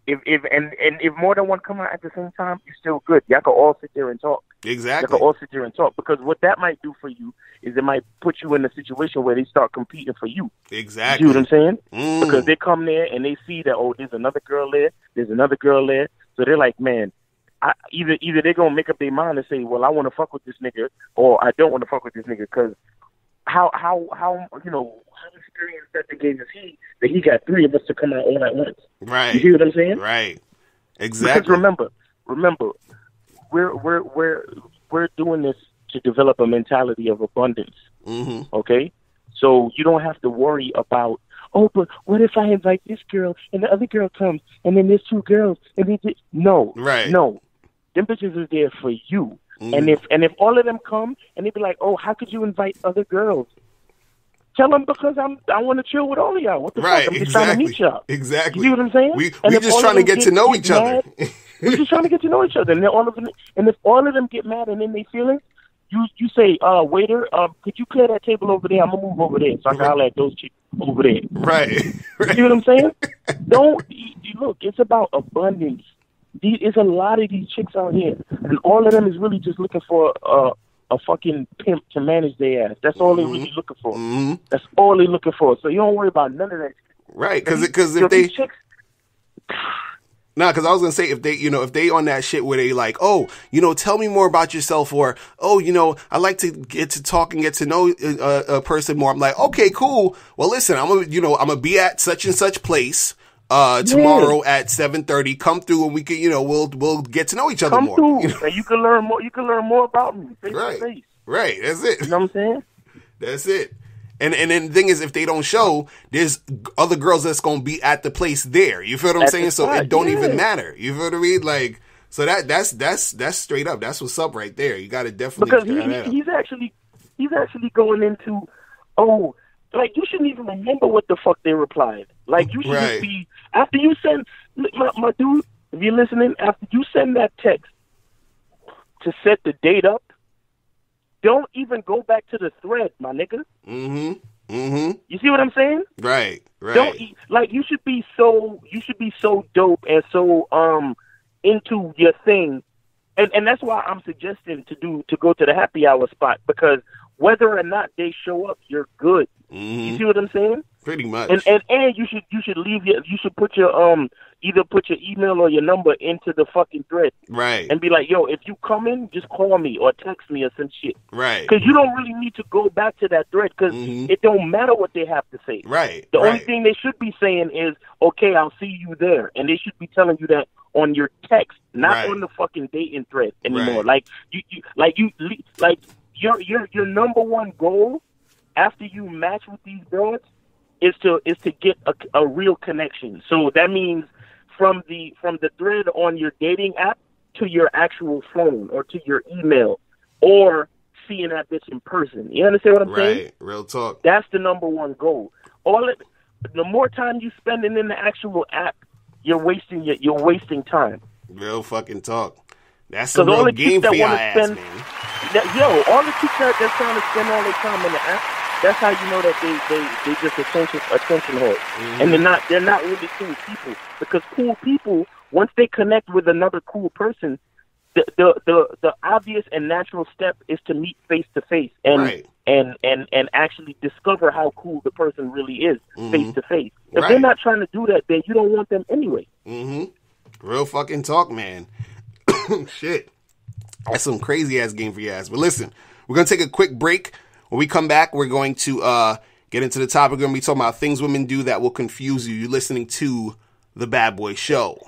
if more than one come out at the same time, you're still good. Y'all can all sit there and talk. Exactly. Y'all can all sit there and talk because what that might do for you is it might put you in a situation where they start competing for you. Exactly. You see what I'm saying? Because they come there and they see that there's another girl there, so they're like, man. Either they're gonna make up their mind and say, well, I want to fuck with this nigga, or I don't want to fuck with this nigga because how experienced at the game is he that he got 3 of us to come out all at once. Right. You see what I'm saying? Right. Exactly. Because remember, we're doing this to develop a mentality of abundance. Okay, so you don't have to worry about. Oh, but what if I invite this girl and the other girl comes and then there's 2 girls and they no. Them bitches is there for you. And if all of them come and they be like, oh, how could you invite other girls? Tell them because I want to chill with all of y'all. What the fuck? I'm just trying to meet y'all. Exactly. You see what I'm saying? We just trying to get to know each other. We're just trying to get to know each other. And if all of them get mad and then they feel it, you say, waiter, could you clear that table over there? I'm gonna move over there so I can holler at those chicks over there. Right. You see what I'm saying? Look, it's about abundance. There's a lot of these chicks out here, and all of them is really just looking for a fucking pimp to manage their ass. That's all they're really looking for. That's all they're looking for. So you don't worry about none of that. Right, because if they chicks. because I was gonna say if they on that shit where they like, oh, tell me more about yourself, or oh, I like to get to talk and get to know a person more. I'm like, okay, cool. Well, listen, I'm gonna be at such and such place tomorrow at 7:30. Come through and we can we'll get to know each other more. Come through and you can learn more. You can learn more about me face to face. Right. That's it. You know what I'm saying? That's it. And then the thing is, if they don't show, there's other girls that's gonna be at the place there. You feel what I'm saying? So it don't even matter. You feel what I mean? Like, so that's straight up. That's what's up right there. You got to definitely because he's actually going into like you shouldn't even remember what the fuck they replied. Like you should just be after you send my dude. If you're listening, after you send that text to set the date up. Don't even go back to the thread, my nigga. You see what I'm saying? Right. Don't you should be so dope and so into your thing And that's why I'm suggesting to go to the happy hour spot, because whether or not they show up, you're good. You see what I'm saying? Pretty much. And you should leave you should put your either put your email or your number into the fucking thread. Right. And be like, yo, if you come in, just call me or text me or some shit. Right. Because you don't really need to go back to that thread, because it don't matter what they have to say. Right. The only thing they should be saying is, okay, I'll see you there. And they should be telling you that on your text, not on the fucking dating thread anymore. Right. Like your number one goal after you match with these girls is to get a real connection. So that means from the thread on your dating app to your actual phone or to your email or seeing that bitch in person. You understand what I'm saying? Right. Real talk. That's the number one goal. The more time you spending in the actual app, you're wasting time. Real fucking talk. That's the real game for your ass, man. All the chicks that's trying to spend all their time in the app, that's how you know that they just attention whores. And they're not really cool people. Because cool people, once they connect with another cool person, the obvious and natural step is to meet face to face and actually discover how cool the person really is face to face. If they're not trying to do that, then you don't want them anyway. Real fucking talk, man. Shit. That's some crazy ass game for your ass. But listen, we're going to take a quick break. When we come back, we're going to get into the topic. We're going to be talking about things women do that will confuse you. You're listening to The Bad Boy Show.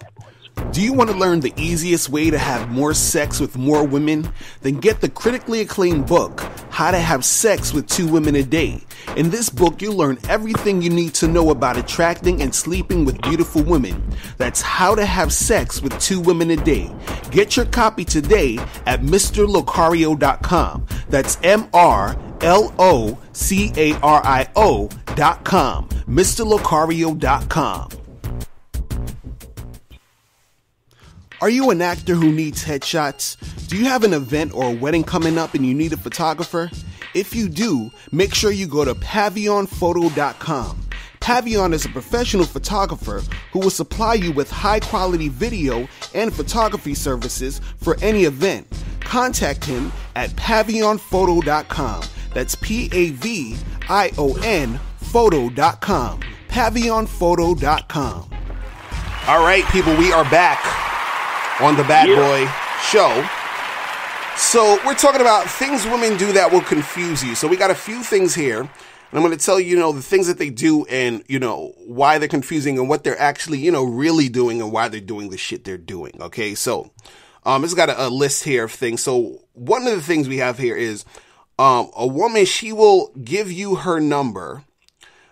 Do you want to learn the easiest way to have more sex with more women? Then get the critically acclaimed book, How to Have Sex with 2 Women a Day. In this book, you'll learn everything you need to know about attracting and sleeping with beautiful women. That's How to Have Sex with 2 Women a Day. Get your copy today at MrLocario.com. That's MrLocario.com. MrLocario.com. Are you an actor who needs headshots? Do you have an event or a wedding coming up and you need a photographer? If you do, make sure you go to PavionPhoto.com. Pavion is a professional photographer who will supply you with high-quality video and photography services for any event. Contact him at PavionPhoto.com. That's PAVION Photo.com. PavionPhoto.com. All right, people, we are back on the Bad Boy Show. So we're talking about things women do that will confuse you. So we got a few things here, and I'm going to tell you, the things that they do and, why they're confusing and what they're actually, really doing and why they're doing the shit they're doing. Okay. So, it's got a list here of things. So one of the things we have here is, a woman, she will give you her number,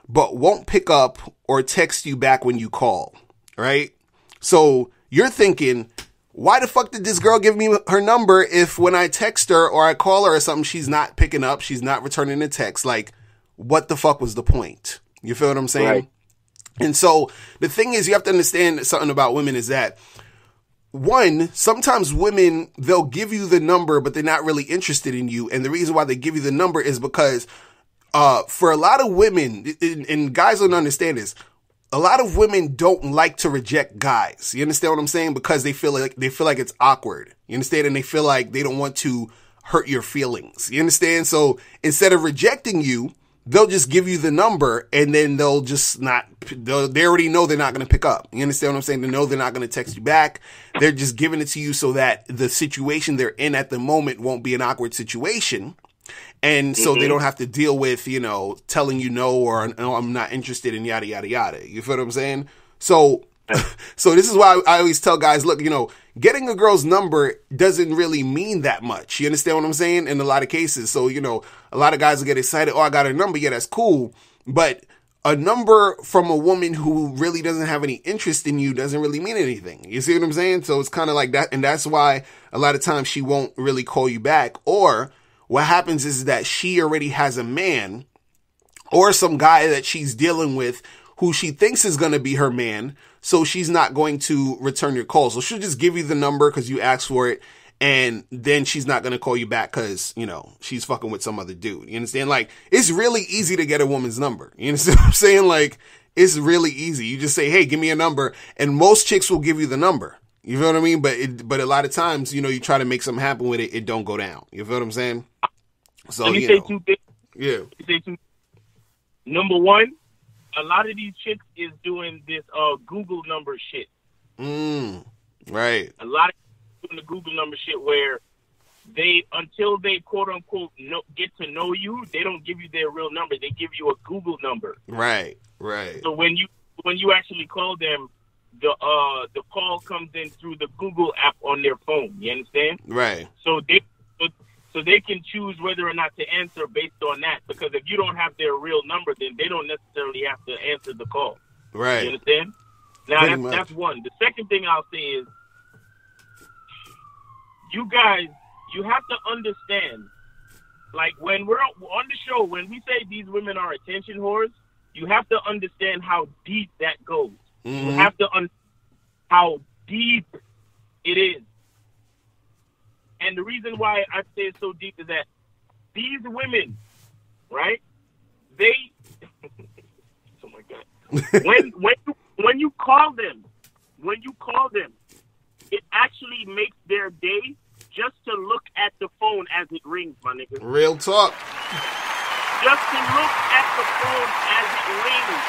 but won't pick up or text you back when you call. Right. So you're thinking, why the fuck did this girl give me her number if when I text her or I call her or something, she's not picking up, she's not returning the text? Like, what the fuck was the point? You feel what I'm saying? Right. And so the thing is, you have to understand something about women is that, one, sometimes women, they'll give you the number, but they're not really interested in you. And the reason why they give you the number is because for a lot of women, and guys don't understand this, a lot of women don't like to reject guys. You understand what I'm saying? Because they feel like it's awkward. You understand? And they feel like they don't want to hurt your feelings. You understand? So instead of rejecting you, they'll just give you the number and then they'll just not, they already know they're not going to pick up. You understand what I'm saying? They know they're not going to text you back. They're just giving it to you so that the situation they're in at the moment won't be an awkward situation. And so they don't have to deal with, telling you no or no, I'm not interested in yada, yada, yada. You feel what I'm saying? So this is why I always tell guys, look, getting a girl's number doesn't really mean that much. You understand what I'm saying? In a lot of cases. So, a lot of guys will get excited. Oh, I got her number. Yeah, that's cool. But a number from a woman who really doesn't have any interest in you doesn't really mean anything. You see what I'm saying? So it's kind of like that. And that's why a lot of times she won't really call you back. Or what happens is that she already has a man or some guy that she's dealing with who she thinks is going to be her man. So she's not going to return your call. So she'll just give you the number because you asked for it. And then she's not going to call you back because, she's fucking with some other dude. You understand? Like, it's really easy to get a woman's number. You understand what I'm saying? Like, it's really easy. You just say, hey, give me a number. And most chicks will give you the number. You feel what I mean? But a lot of times, you know, you try to make something happen with it, it don't go down. You feel what I'm saying? So Let me say two things. Yeah. Number one, a lot of these chicks is doing this Google number shit. Right. A lot of doing the Google number shit where until they quote unquote get to know you, they don't give you their real number. They give you a Google number. Right. So when you actually call them, the call comes in through the Google app on their phone. You understand? Right. So they can choose whether or not to answer based on that. Because if you don't have their real number, then they don't necessarily have to answer the call. Right. You understand? Now that's one. The second thing I'll say is, you guys, you have to understand, like when we're on the show, when we say these women are attention whores, you have to understand how deep that goes. You have to how deep it is. And the reason why I say it's so deep is that these women, right? They, oh my God, when you call them, it actually makes their day just to look at the phone as it rings, my nigga. Real talk. Just to look at the phone as it rings,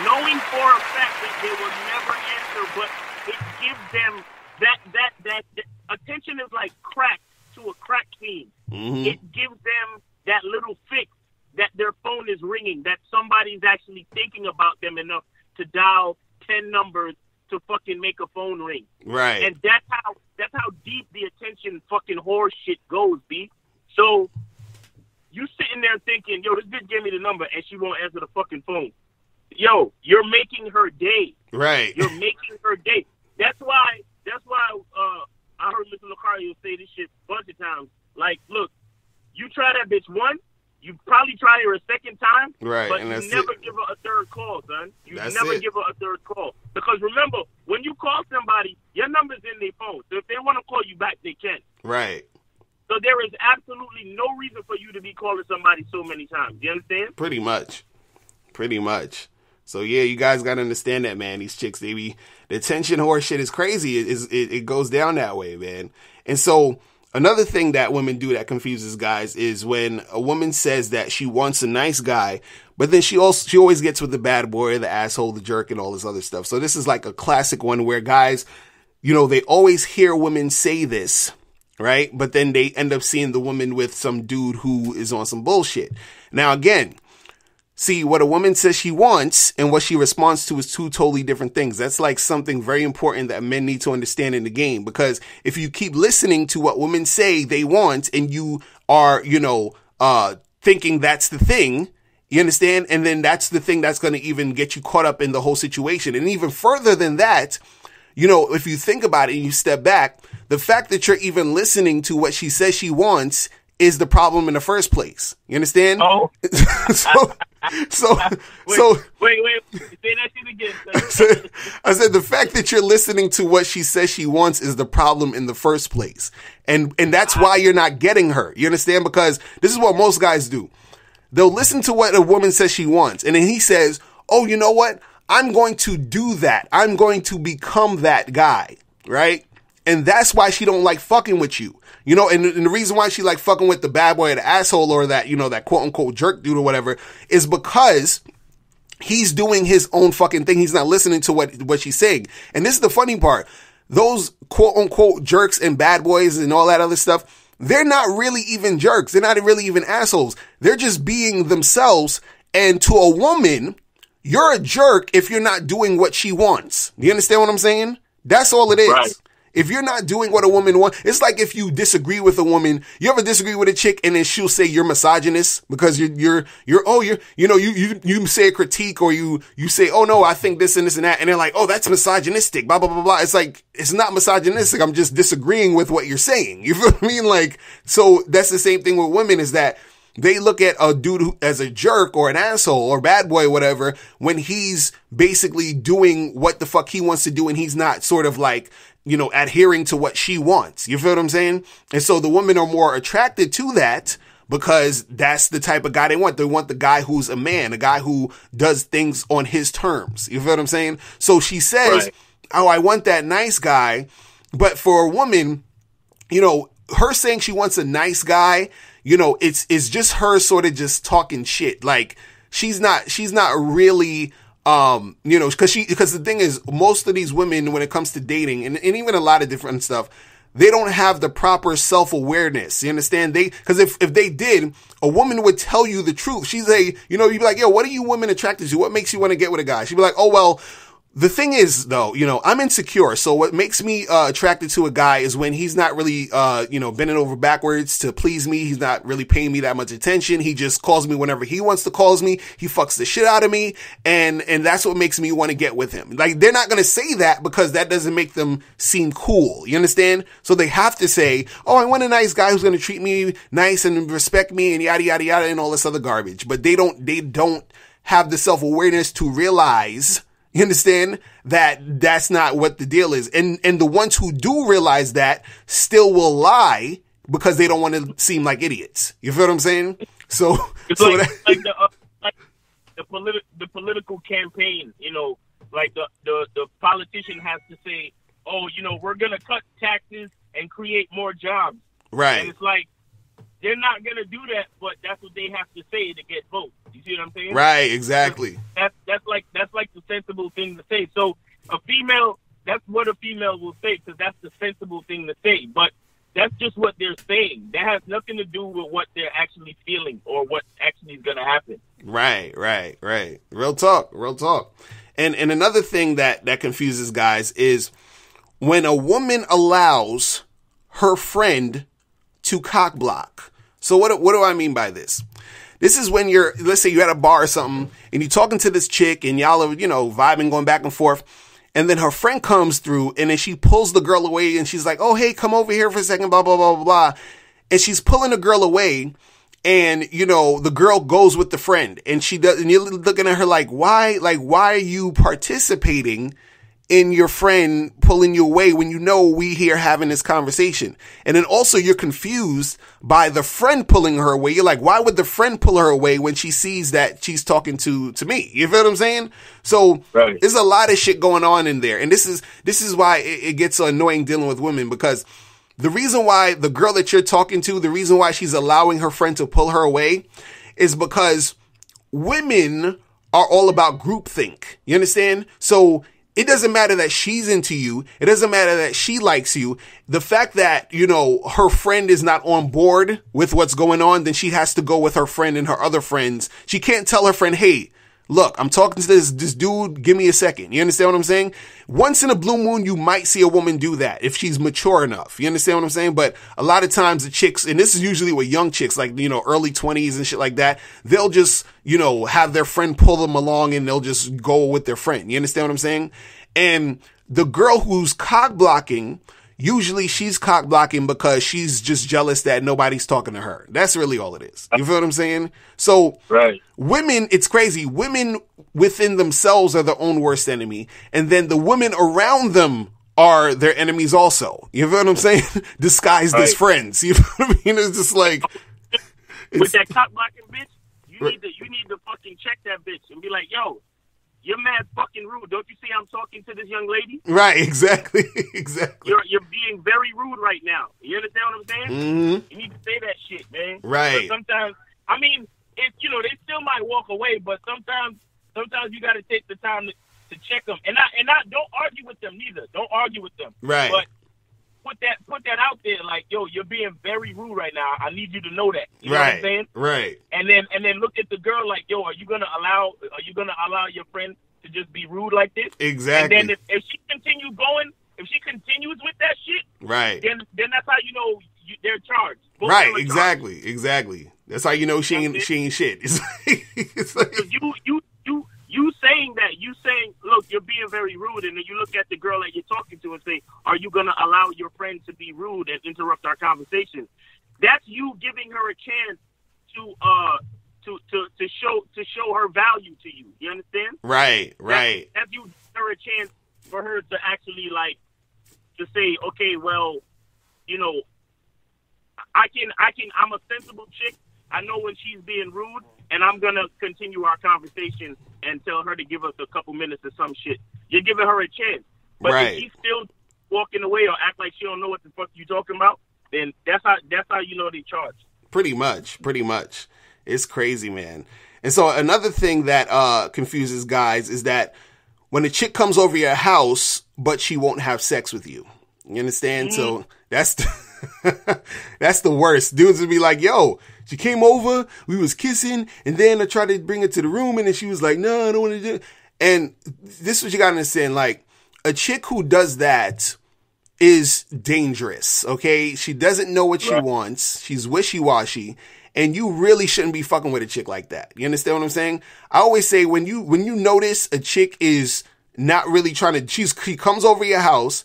knowing for a fact that they will never answer, but it gives them that attention is like crack to a crack fiend. It gives them that little fix that their phone is ringing, that somebody's actually thinking about them enough to dial 10 numbers to fucking make a phone ring. Right. And that's how deep the attention fucking horse shit goes, B. So you sitting there thinking, yo, this bitch gave me the number and she won't answer the fucking phone. Yo, you're making her day. Right. You're making her day. That's why I heard Mr. Lucario say this shit a bunch of times. Like, look, you try that bitch once, you probably try her a second time, right, but and you never give her a third call, son. You never give her a third call. Because remember, when you call somebody, your number's in their phone. So if they want to call you back, they can. Right. So there is absolutely no reason for you to be calling somebody so many times. You understand? Pretty much. So yeah, you guys gotta understand that, man. These chicks, the attention whore shit is crazy. It goes down that way, man. And so another thing that women do that confuses guys is when a woman says that she wants a nice guy, but then she always gets with the bad boy, the asshole, the jerk, and all this other stuff. So this is like a classic one where guys, you know, they always hear women say this, right? But then they end up seeing the woman with some dude who is on some bullshit. Now again, see, what a woman says she wants and what she responds to is two totally different things. That's like something very important that men need to understand in the game, because if you keep listening to what women say they want and you are, you know, thinking that's the thing, you understand? And then that's the thing that's going to even get you caught up in the whole situation. And even further than that, you know, if you think about it and you step back, the fact that you're even listening to what she says she wants is the problem in the first place. You understand? Oh. Wait. Say that shit again. I said the fact that you're listening to what she says she wants is the problem in the first place. And that's why you're not getting her. You understand? Because this is what most guys do. They'll listen to what a woman says she wants. And then he says, oh, you know what? I'm going to do that. I'm going to become that guy. Right? And that's why she don't like fucking with you. You know, and the reason why she like fucking with the bad boy or the asshole or that, you know, that quote unquote jerk dude or whatever is because he's doing his own fucking thing. He's not listening to what she's saying. And this is the funny part. Those quote unquote jerks and bad boys and all that other stuff, they're not really even jerks. They're not really even assholes. They're just being themselves. And to a woman, you're a jerk if you're not doing what she wants. Do you understand what I'm saying? That's all it is. Right. If you're not doing what a woman wants, it's like if you disagree with a woman, you ever disagree with a chick and then she'll say you're misogynist because you say a critique or you say, oh no, I think this and this and that. And they're like, oh, that's misogynistic, blah, blah, blah, blah. It's like, it's not misogynistic. I'm just disagreeing with what you're saying. You feel what I mean? Like, so that's the same thing with women is that they look at a dude as a jerk or an asshole or bad boy, or whatever, when he's basically doing what the fuck he wants to do and he's not sort of like, you know, adhering to what she wants. You feel what I'm saying? And so the women are more attracted to that because that's the type of guy they want. They want the guy who's a man, a guy who does things on his terms. You feel what I'm saying? So she says, right. oh, I want that nice guy. But for a woman, you know, her saying she wants a nice guy, you know, it's just her sort of just talking shit. Like, she's not really, you know, because the thing is, most of these women, when it comes to dating and even a lot of different stuff, they don't have the proper self-awareness. You understand? Because if they did, a woman would tell you the truth. She'd say, you know, you'd be like, yo, what are you women attracted to? What makes you want to get with a guy? She'd be like, oh, well, the thing is, though, you know, I'm insecure. So what makes me attracted to a guy is when he's not really, you know, bending over backwards to please me. He's not really paying me that much attention. He just calls me whenever he wants to call me. He fucks the shit out of me. And that's what makes me want to get with him. Like, they're not going to say that because that doesn't make them seem cool. You understand? So they have to say, oh, I want a nice guy who's going to treat me nice and respect me and yada, yada, yada, and all this other garbage. But they don't have the self-awareness to realize, you understand, that that's not what the deal is. And the ones who do realize that still will lie because they don't want to seem like idiots. You feel what I'm saying? So it's like the political campaign, you know, like the politician has to say, oh, you know, we're going to cut taxes and create more jobs. Right. And it's like, they're not going to do that, but that's what they have to say to get votes. You see what I'm saying? Right, exactly. That's like the sensible thing to say. So a female, that's what a female will say, because that's the sensible thing to say. But that's just what they're saying. That has nothing to do with what they're actually feeling or what actually is going to happen. Right. Real talk. And another thing that confuses guys is when a woman allows her friend to cock block. So what do I mean by this? This is when let's say you're at a bar or something and you're talking to this chick and y'all are, you know, vibing, going back and forth. And then her friend comes through and then she pulls the girl away and she's like, oh, hey, come over here for a second, blah, blah, blah, blah, blah. And she's pulling the girl away and, you know, the girl goes with the friend and she does, and you're looking at her like, why are you participating in your friend pulling you away when you know we here having this conversation? And then also you're confused by the friend pulling her away. You're like, why would the friend pull her away when she sees that she's talking to me? You feel what I'm saying? So right. There's a lot of shit going on in there. And this is why it gets so annoying dealing with women, because the reason why the girl that you're talking to, the reason why she's allowing her friend to pull her away is because women are all about groupthink. You understand? So it doesn't matter that she's into you. It doesn't matter that she likes you. The fact that, you know, her friend is not on board with what's going on, then she has to go with her friend and her other friends. She can't tell her friend, hey, look, I'm talking to this dude. Give me a second. You understand what I'm saying? Once in a blue moon, you might see a woman do that if she's mature enough. You understand what I'm saying? But a lot of times the chicks, and this is usually with young chicks, like, you know, early 20s and shit like that, they'll just, you know, have their friend pull them along and they'll just go with their friend. You understand what I'm saying? And the girl who's cock blocking, usually she's cock blocking because she's just jealous that nobody's talking to her. That's really all it is. You feel what I'm saying? So right. Women, it's crazy. Women within themselves are their own worst enemy. And then the women around them are their enemies also. You feel what I'm saying? Disguised as friends. You feel what I mean? It's just like, with that cock blocking bitch, you need to fucking check that bitch and be like, yo, you're mad fucking rude. Don't you see I'm talking to this young lady? Right, exactly. You're being very rude right now. You understand what I'm saying? Mm-hmm. You need to say that shit, man. Right. But sometimes, I mean, it's, you know, they still might walk away, but sometimes you got to take the time to check them. And not don't argue with them neither. Don't argue with them. Right. But put that out there, like, yo, you're being very rude right now. I need you to know that. You know what I'm saying? Right. And then look at the girl like, yo, are you gonna allow your friend to just be rude like this? Exactly. And then if she continues with that shit, right, then that's how you know they're charged. Both right. Exactly. That's how you know she ain't shit. It's like you saying, look, you're being very rude, and then you look at the girl that you're talking to and say, are you going to allow your friend to be rude and interrupt our conversation? That's you giving her a chance to show her value to you. You understand? Right. That's you giving her a chance for her to actually, like, to say, okay, well, you know, I'm a sensible chick. I know when she's being rude, and I'm going to continue our conversation and tell her to give us a couple minutes or some shit. You're giving her a chance. But Right. if she's still walking away or act like she don't know what the fuck you talking about, then that's how you know they charge. Pretty much. It's crazy, man. And so another thing that confuses guys is that when a chick comes over your house, but she won't have sex with you. You understand? So that's that's the worst. Dudes would be like, yo, she came over, we was kissing, and then I tried to bring her to the room, and then she was like, no, I don't want to do it. And this is what you gotta understand. Like, a chick who does that is dangerous, okay? She doesn't know what she wants. She's wishy-washy. And you really shouldn't be fucking with a chick like that. You understand what I'm saying? I always say when you notice a chick is not really trying to, she comes over your house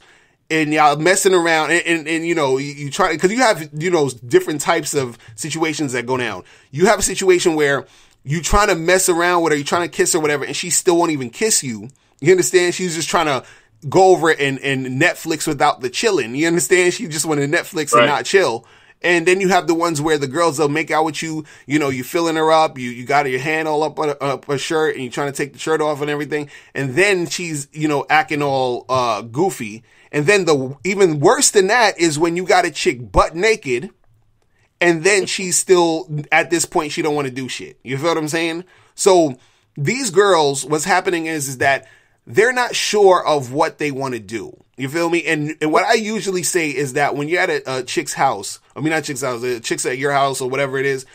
and y'all messing around and you know, you try, because you have, you know, different types of situations that go down. You have a situation where you trying to mess around with her, you trying to kiss her, whatever, and she still won't even kiss you. You understand? She's just trying to go over it and Netflix without the chilling. You understand? She just wanted Netflix and not chill. And then you have the ones where the girls, they'll make out with you, you know, you filling her up, you got your hand all up a shirt and you're trying to take the shirt off and everything. And then she's, you know, acting all goofy. And then the even worse than that is when you got a chick butt naked and then she's still, at this point, she don't want to do shit. You feel what I'm saying? So these girls, what's happening is that they're not sure of what they want to do. You feel me? And what I usually say is that when you're at a chick's house, I mean, not chick's house, a chick's at your house or whatever it is,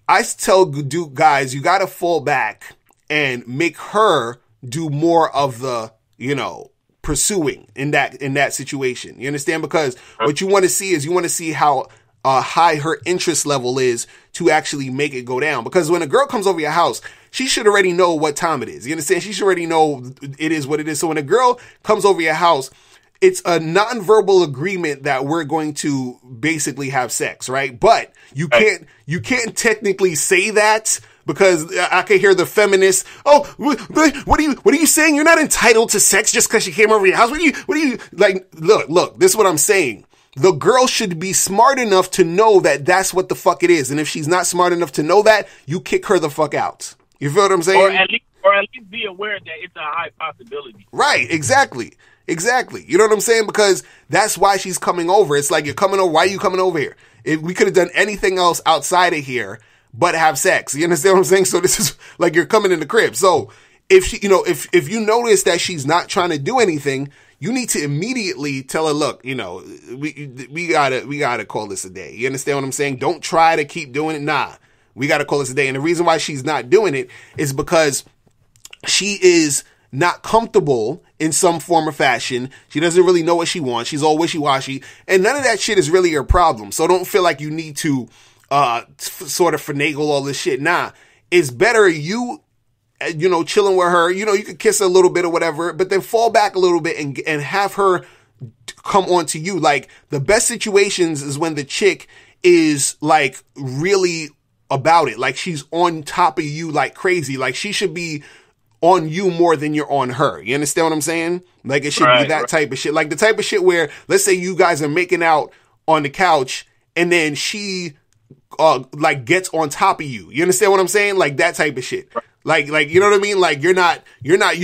I tell guys, you got to fall back and make her do more of the, you know, pursuing in that situation. You understand? Because what you want to see is you want to see how high her interest level is to actually make it go down. Because when a girl comes over your house, she should already know what time it is. You understand? She should already know it is what it is. So when a girl comes over your house, it's a nonverbal agreement that we're going to basically have sex, right? But you can't technically say that because I can hear the feminists. Oh, what are you saying? You're not entitled to sex just because she came over your house. What are you like? Look, this is what I'm saying. The girl should be smart enough to know that that's what the fuck it is. And if she's not smart enough to know that, you kick her the fuck out. You feel what I'm saying? Or at least be aware that it's a high possibility. Right, exactly. You know what I'm saying? Because that's why she's coming over. It's like, you're coming over. Why are you coming over here? We could have done anything else outside of here but have sex. You understand what I'm saying? So this is like you're coming in the crib. So if she, you know, if you notice that she's not trying to do anything, you need to immediately tell her, look, you know, we gotta call this a day. You understand what I'm saying? Don't try to keep doing it. Nah, we gotta call this a day. And the reason why she's not doing it is because she is not comfortable in some form or fashion. She doesn't really know what she wants. She's all wishy-washy. And none of that shit is really your problem. So don't feel like you need to sort of finagle all this shit. Nah, it's better you know, chilling with her. You know, you could kiss her a little bit or whatever, but then fall back a little bit and have her come on to you. Like, the best situations is when the chick is like really about it. Like, she's on top of you like crazy. Like, she should be on you more than you're on her. You understand what I'm saying? Like, it should be that type of shit. Like the type of shit where, let's say you guys are making out on the couch and then she like gets on top of you. You understand what I'm saying? Like that type of shit. Like, you know what I mean? Like, you're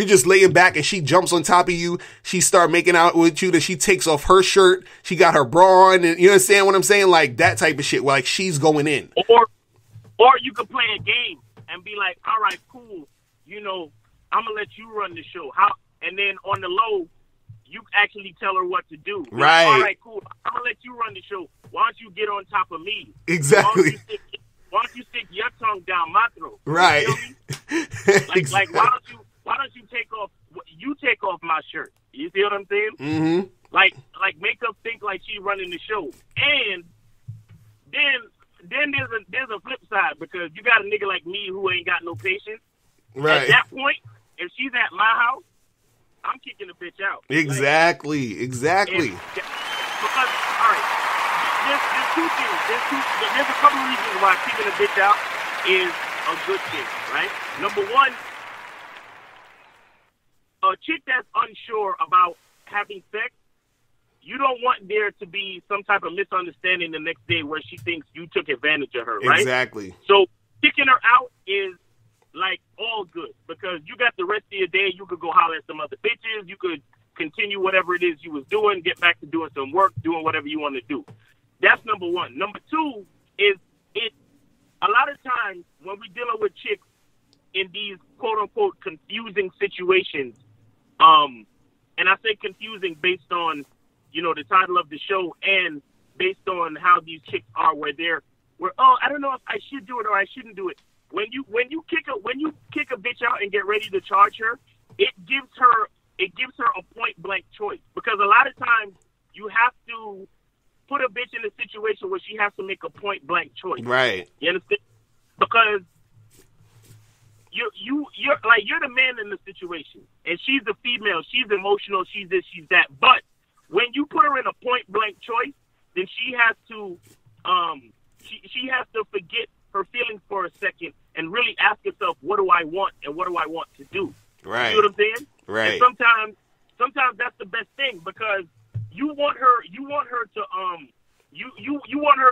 just laying back and she jumps on top of you. She start making out with you, that she takes off her shirt. She got her bra on, and you understand what I'm saying? Like that type of shit where like she's going in. Or you could play a game and be like, all right, cool. You know, I'm going to let you run the show. And then on the low, you actually tell her what to do. Right. Like, all right, cool. I'm going to let you run the show. Why don't you get on top of me? Exactly. Why don't you stick your tongue down my throat? Right. You feel me? Like why don't you take off my shirt? You see what I'm saying? Mm-hmm. Like make her think like she's running the show. And then there's a flip side, because you got a nigga like me who ain't got no patience. Right. At that point, if she's at my house, I'm kicking the bitch out. Exactly. Because, all right, there's two things. There's a couple of reasons why kicking a bitch out is a good thing, right? Number one, a chick that's unsure about having sex, you don't want there to be some type of misunderstanding the next day where she thinks you took advantage of her, right? Exactly. So kicking her out is like all good, because you got the rest of your day. You could go holler at some other bitches. You could continue whatever it is you was doing, get back to doing some work, doing whatever you want to do. That's number one. Number two is a lot of times when we're dealing with chicks in these quote-unquote confusing situations, and I say confusing based on, the title of the show and based on how these chicks are, where I don't know if I should do it or I shouldn't do it. When you kick a bitch out and get ready to charge her, it gives her a point blank choice, because a lot of times you have to put a bitch in a situation where she has to make a point blank choice. Right. You understand? Because you're the man in the situation, and she's the female. She's emotional. She's this. She's that. But when you put her in a point blank choice, then she has to she has to forget her feelings for a second and really ask herself, what do I want and what do I want to do? Right. You know what I'm saying? Right. And sometimes that's the best thing, because you want her to you want her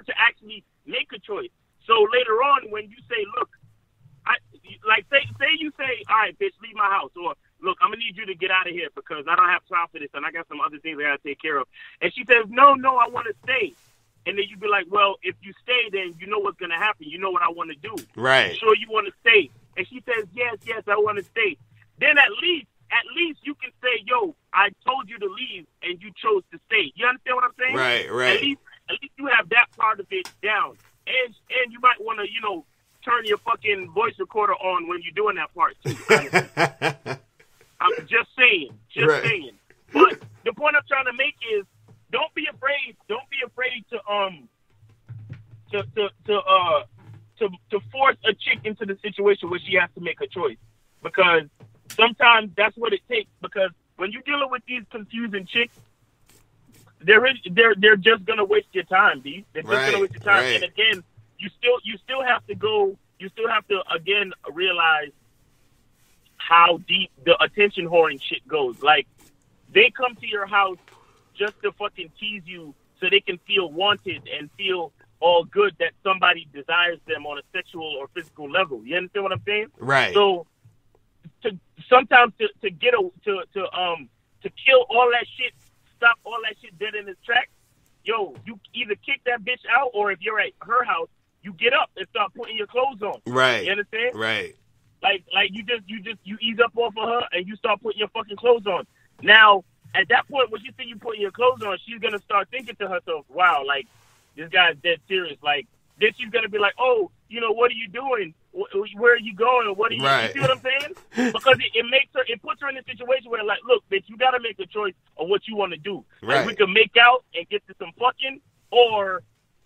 to actually make a choice. So later on, when you say, look, say you say, all right, bitch, leave my house, or look, I'm gonna need you to get out of here because I don't have time for this and I got some other things I gotta take care of. And she says, no, I want to stay. And then you be like, well, if you stay, then you know what's gonna happen. You know what I want to do. Right. I'm sure you want to stay. And she says, yes, I want to stay. Then at least you can say, yo, I told you to leave and you chose to stay. You understand what I'm saying? Right. At least you have that part of it down. And you might want to, turn your fucking voice recorder on when you're doing that part too. I'm just saying. Saying. But the point I'm trying to make is, don't be afraid to force a chick into the situation where she has to make a choice, because sometimes that's what it takes. Because when you're dealing with these confusing chicks, they're just gonna waste your time, B. They're just gonna waste your time. Right. And again, you still have to again realize how deep the attention whoring shit goes. Like, they come to your house just to fucking tease you so they can feel wanted and feel all good that somebody desires them on a sexual or physical level. You understand what I'm saying? Right. So sometimes to kill all that shit, stop all that shit dead in its tracks, yo, you either kick that bitch out, or if you're at her house, you get up and start putting your clothes on. Right. You understand? Right. Like you ease up off of her and you start putting your fucking clothes on. Now, at that point, when she see you putting your clothes on, she's gonna start thinking to herself, wow, like, this guy's dead serious. Like, then she's gonna be like, oh, what are you doing? Where are you going? What are you? Right. You see what I'm saying? Because it puts her in a situation where, like, look, bitch, you gotta make a choice of what you want to do. Right. Like, we can make out and get to some fucking, or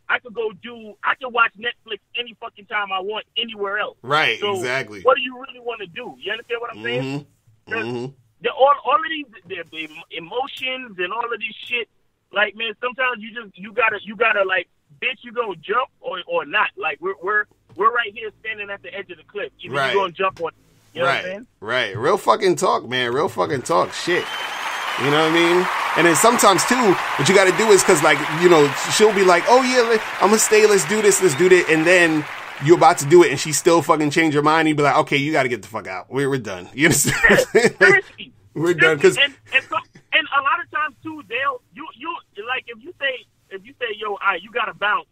I could watch Netflix any fucking time I want anywhere else. Right. So exactly. what do you really want to do? You understand what I'm saying? Mm-hmm. All of these the emotions and all of this shit, like, man, sometimes you gotta like, bitch, you gonna jump or not. Like, we're right here standing at the edge of the cliff. Either you gonna jump on, you know what I'm saying? Right. Real fucking talk, man. Real fucking talk. Shit. You know what I mean? And then sometimes too, what you got to do is, because, like, she'll be like, oh yeah, I'm gonna stay. Let's do this. And then you're about to do it, and she still fucking change her mind. And you be like, okay, you got to get the fuck out. We're done. You understand? Seriously. We're done. Cause and a lot of times too, you like, if you say, yo, all right, you got to bounce,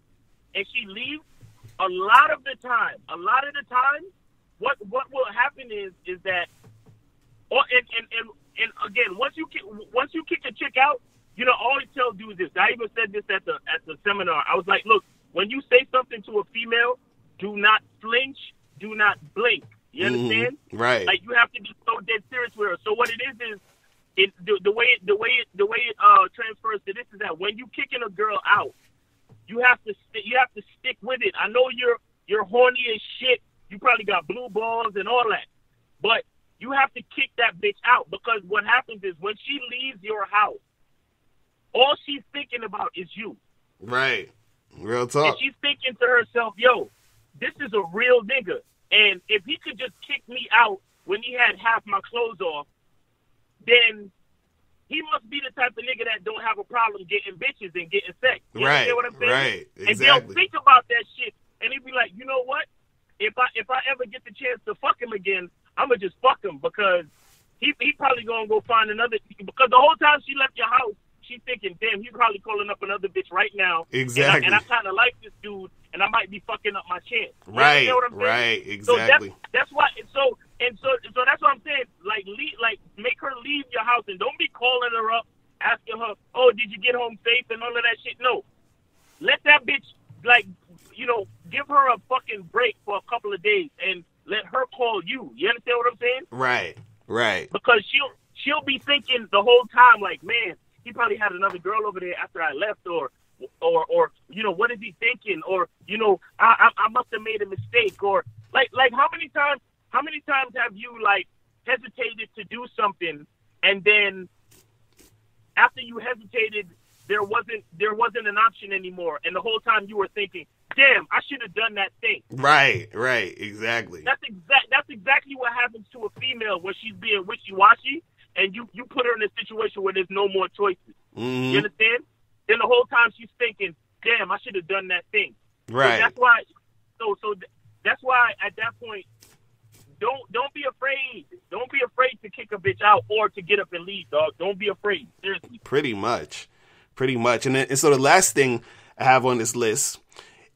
and she leaves, a lot of the time, what will happen is that, and again, once you kick a chick out, I always tell dudes this. I even said this at the seminar. I was like, look, when you say something to a female, do not flinch, do not blink. You understand? Right. Like, you have to be so dead serious with her. So what it is the way it transfers to this is that when you kicking a girl out, you have to stick with it. I know you're horny as shit. You probably got blue balls and all that, but you have to kick that bitch out, because what happens is, when she leaves your house, all she's thinking about is you. Right. Real talk. And she's thinking to herself, yo, this is a real nigga. And if he could just kick me out when he had half my clothes off, then he must be the type of nigga that don't have a problem getting bitches and getting sex. You understand what I'm saying? Right. Exactly. And they'll think about that shit, and he'd be like, you know what? If I ever get the chance to fuck him again, I'm gonna just fuck him, because he probably gonna go find another, because the whole time she left your house, she's thinking, damn, he's probably calling up another bitch right now. Exactly. And I kind of like this dude, and I might be fucking up my chance. You Right. know what I'm saying? Right. Exactly. So that's why. So that's what I'm saying. Like, make her leave your house, and don't be calling her up, asking her, oh, did you get home safe and all of that shit. No, let that bitch, like, you know, give her a fucking break for a couple of days and let her call you. You understand what I'm saying? Right. Right. Because she'll be thinking the whole time, like, man, he probably had another girl over there after I left, or you know, what is he thinking? Or, you know, I must have made a mistake. Or like how many times have you, like, hesitated to do something, and then after you hesitated, there wasn't an option anymore, and the whole time you were thinking, damn, I should have done that thing. Right. Exactly. That's exactly what happens to a female when she's being wishy-washy, and you put her in a situation where there's no more choices. Mm-hmm. You understand? Then the whole time she's thinking, damn, I should have done that thing. Right. So that's why. So that's why at that point, don't be afraid. Don't be afraid to kick a bitch out or to get up and leave, dog. Don't be afraid. Seriously. Pretty much. And so the last thing I have on this list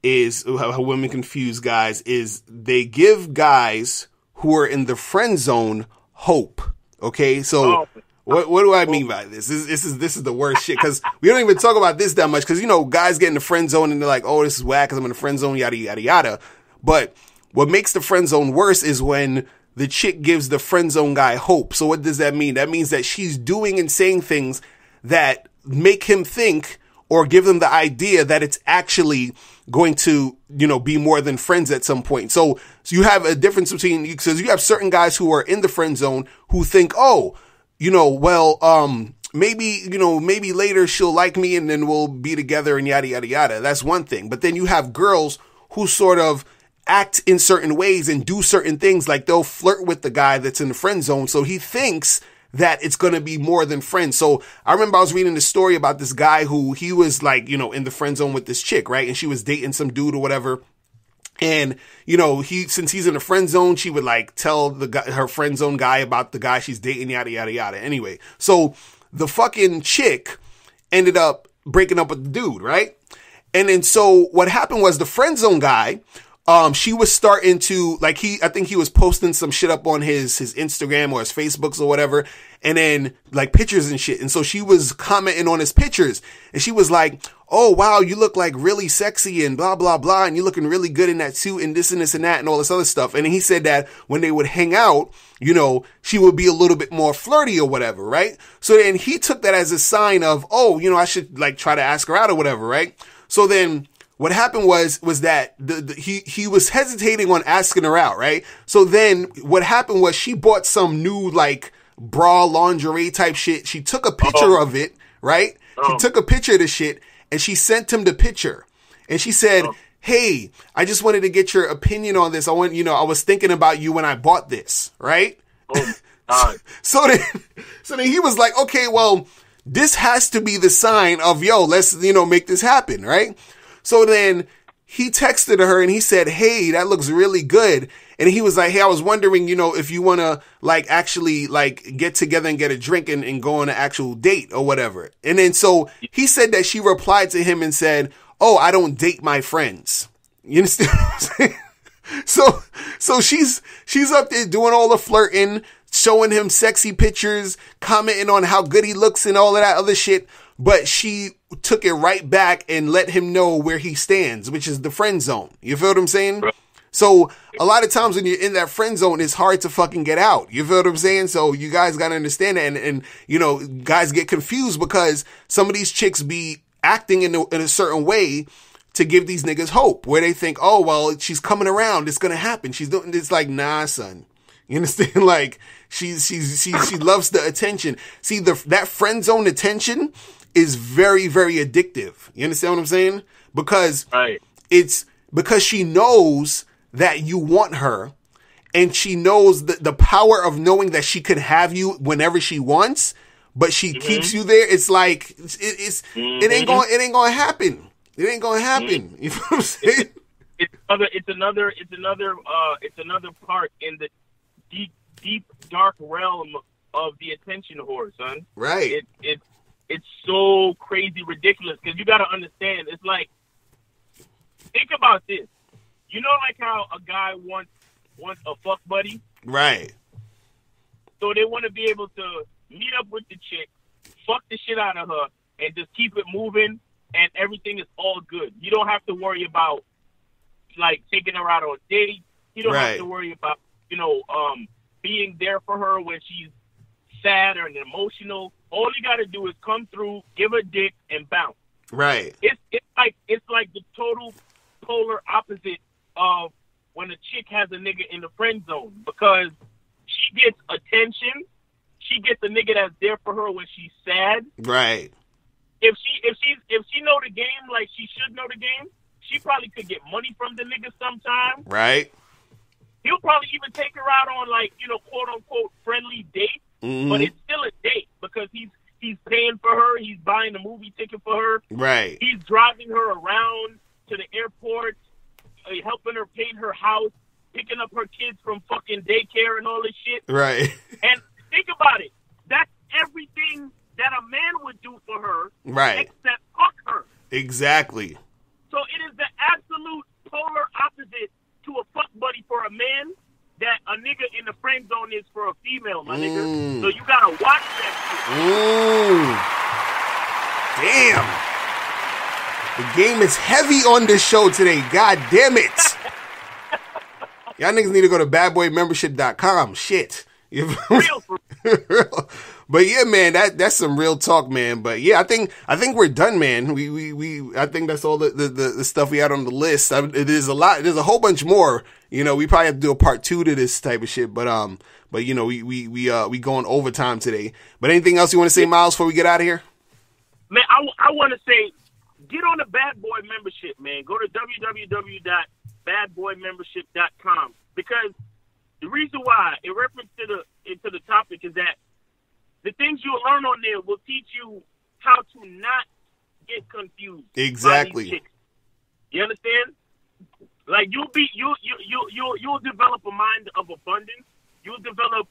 is how women confuse guys is they give guys who are in the friend zone hope. Okay, so what do I mean by this? This is the worst shit, because we don't even talk about this that much, because, you know, guys get in the friend zone and they're like, oh, this is whack because I'm in the friend zone, yada yada yada. But what makes the friend zone worse is when the chick gives the friend zone guy hope. So what does that mean? That means that she's doing and saying things that make him think or give them the idea that it's actually going to, you know, be more than friends at some point. So you have a difference between, because you have certain guys who are in the friend zone who think, oh, you know, well, maybe later she'll like me and then we'll be together and yada, yada, yada. That's one thing. But then you have girls who sort of act in certain ways and do certain things, like they'll flirt with the guy that's in the friend zone. So he thinks that it's going to be more than friends. So I remember I was reading the story about this guy who he was, like, you know, in the friend zone with this chick, right? And she was dating some dude or whatever. And, you know, since he's in the friend zone, she would, like, tell her friend zone guy about the guy she's dating, yada, yada, yada. Anyway, so the fucking chick ended up breaking up with the dude, right? And then so what happened was the friend zone guy, she was starting to, like, I think he was posting some shit up on his Instagram or his Facebooks or whatever, and then, like, pictures and shit. And so she was commenting on his pictures, and she was like, oh, wow, you look, like, really sexy and blah, blah, blah, and you're looking really good in that suit and this and this and that and all this other stuff. And he said that when they would hang out, you know, she would be a little bit more flirty or whatever, right? So then he took that as a sign of, oh, you know, I should, like, try to ask her out or whatever, right? So then what happened was that he was hesitating on asking her out, right? So then what happened was she bought some new, like, bra lingerie type shit. She took a picture of it, right? She took a picture of the shit and she sent him the picture. And she said, hey, I just wanted to get your opinion on this. I was thinking about you when I bought this, right? So then he was like, okay, well, this has to be the sign of, yo, let's, you know, make this happen, right? So then he texted her and he said, hey, that looks really good. And he was like, hey, I was wondering, you know, if you want to, like, actually, like, get together and get a drink and go on an actual date or whatever. And then so he said that she replied to him and said, oh, I don't date my friends. You understand what I'm saying? So she's up there doing all the flirting, showing him sexy pictures, commenting on how good he looks and all of that other shit. But she took it right back and let him know where he stands, which is the friend zone. You feel what I'm saying? So a lot of times when you're in that friend zone, it's hard to fucking get out. You feel what I'm saying? So you guys got to understand that. And, you know, guys get confused because some of these chicks be acting in a certain way to give these niggas hope, where they think, oh, well, she's coming around. It's going to happen. She's doing this. Like, nah, son. You understand? Like, she loves the attention. See, that friend zone attention is very, very addictive. You understand what I'm saying? Because it's because she knows that you want her, and she knows the power of knowing that she could have you whenever she wants, but she keeps you there. It's like, it ain't going to happen. It ain't going to happen. You know what I'm saying? It's another part in the deep, dark realm of the attention whore, son. Right. It's so crazy ridiculous because you got to understand. It's like, think about this. You know, like how a guy wants a fuck buddy? Right. So they want to be able to meet up with the chick, fuck the shit out of her, and just keep it moving, and everything is all good. You don't have to worry about, like, taking her out on dates. You don't have to worry about, being there for her when she's sad or emotional. All you got to do is come through, give her dick, and bounce. Right. It's like the total polar opposite of when a chick has a nigga in the friend zone, because she gets attention. She gets a nigga that's there for her when she's sad. Right. If she know the game like she should know the game, she probably could get money from the nigga sometime. Right. He'll probably even take her out on, like, quote unquote friendly date. Mm-hmm. But it's still a date because he's paying for her. He's buying the movie ticket for her. Right. He's driving her around to the airport, helping her paint her house, picking up her kids from fucking daycare and all this shit. Right. And think about it. That's everything that a man would do for her. Right. Except fuck her. Exactly. So it is the absolute polar opposite to a fuck buddy for a man that a nigga in the friend zone is for a female, my nigga. So you gotta watch that shit. Damn. The game is heavy on this show today. God damn it. Y'all niggas need to go to badboymembership.com. Shit. Real. But yeah, man, that's some real talk, man. But yeah, I think we're done, man. I think that's all the stuff we had on the list. It is a lot. There's a whole bunch more. We probably have to do a part 2 to this type of shit. But we going overtime today. But anything else you want to say, Miles, before we get out of here? Man, I want to say, get on the Bad Boy membership, man. Go to www.badboymembership.com, because the reason why, in reference to the topic, is that the things you'll learn on there will teach you how to not get confused. Exactly. By these chicks. You understand? Like, you'll develop a mind of abundance. You'll develop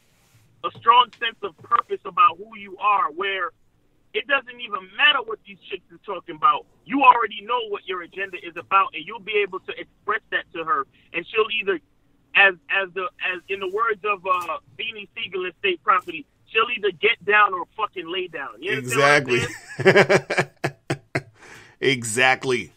a strong sense of purpose about who you are, where it doesn't even matter what these chicks are talking about. You already know what your agenda is about, and you'll be able to express that to her, and she'll either, as in the words of Beanie Siegel in State Property, she'll either get down or fucking lay down. You exactly. Exactly.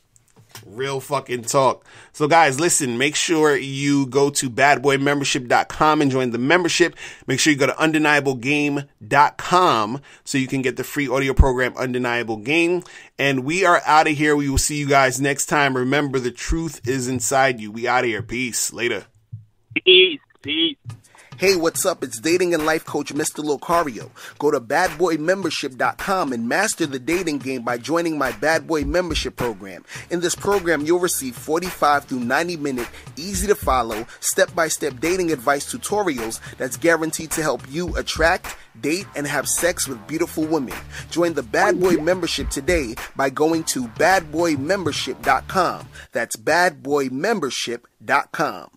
Real fucking talk. So guys, listen, make sure you go to badboymembership.com and join the membership. Make sure you go to undeniablegame.com so you can get the free audio program Undeniable Game. And we are out of here. We will see you guys next time. Remember, the truth is inside you. We out of here. Peace. Later. Peace. Hey, what's up? It's dating and life coach Mr. Locario. Go to badboymembership.com and master the dating game by joining my Bad Boy membership program. In this program, you'll receive 45 through 90-minute, easy-to-follow, step-by-step dating advice tutorials that's guaranteed to help you attract, date, and have sex with beautiful women. Join the Bad Boy membership today by going to badboymembership.com. That's badboymembership.com.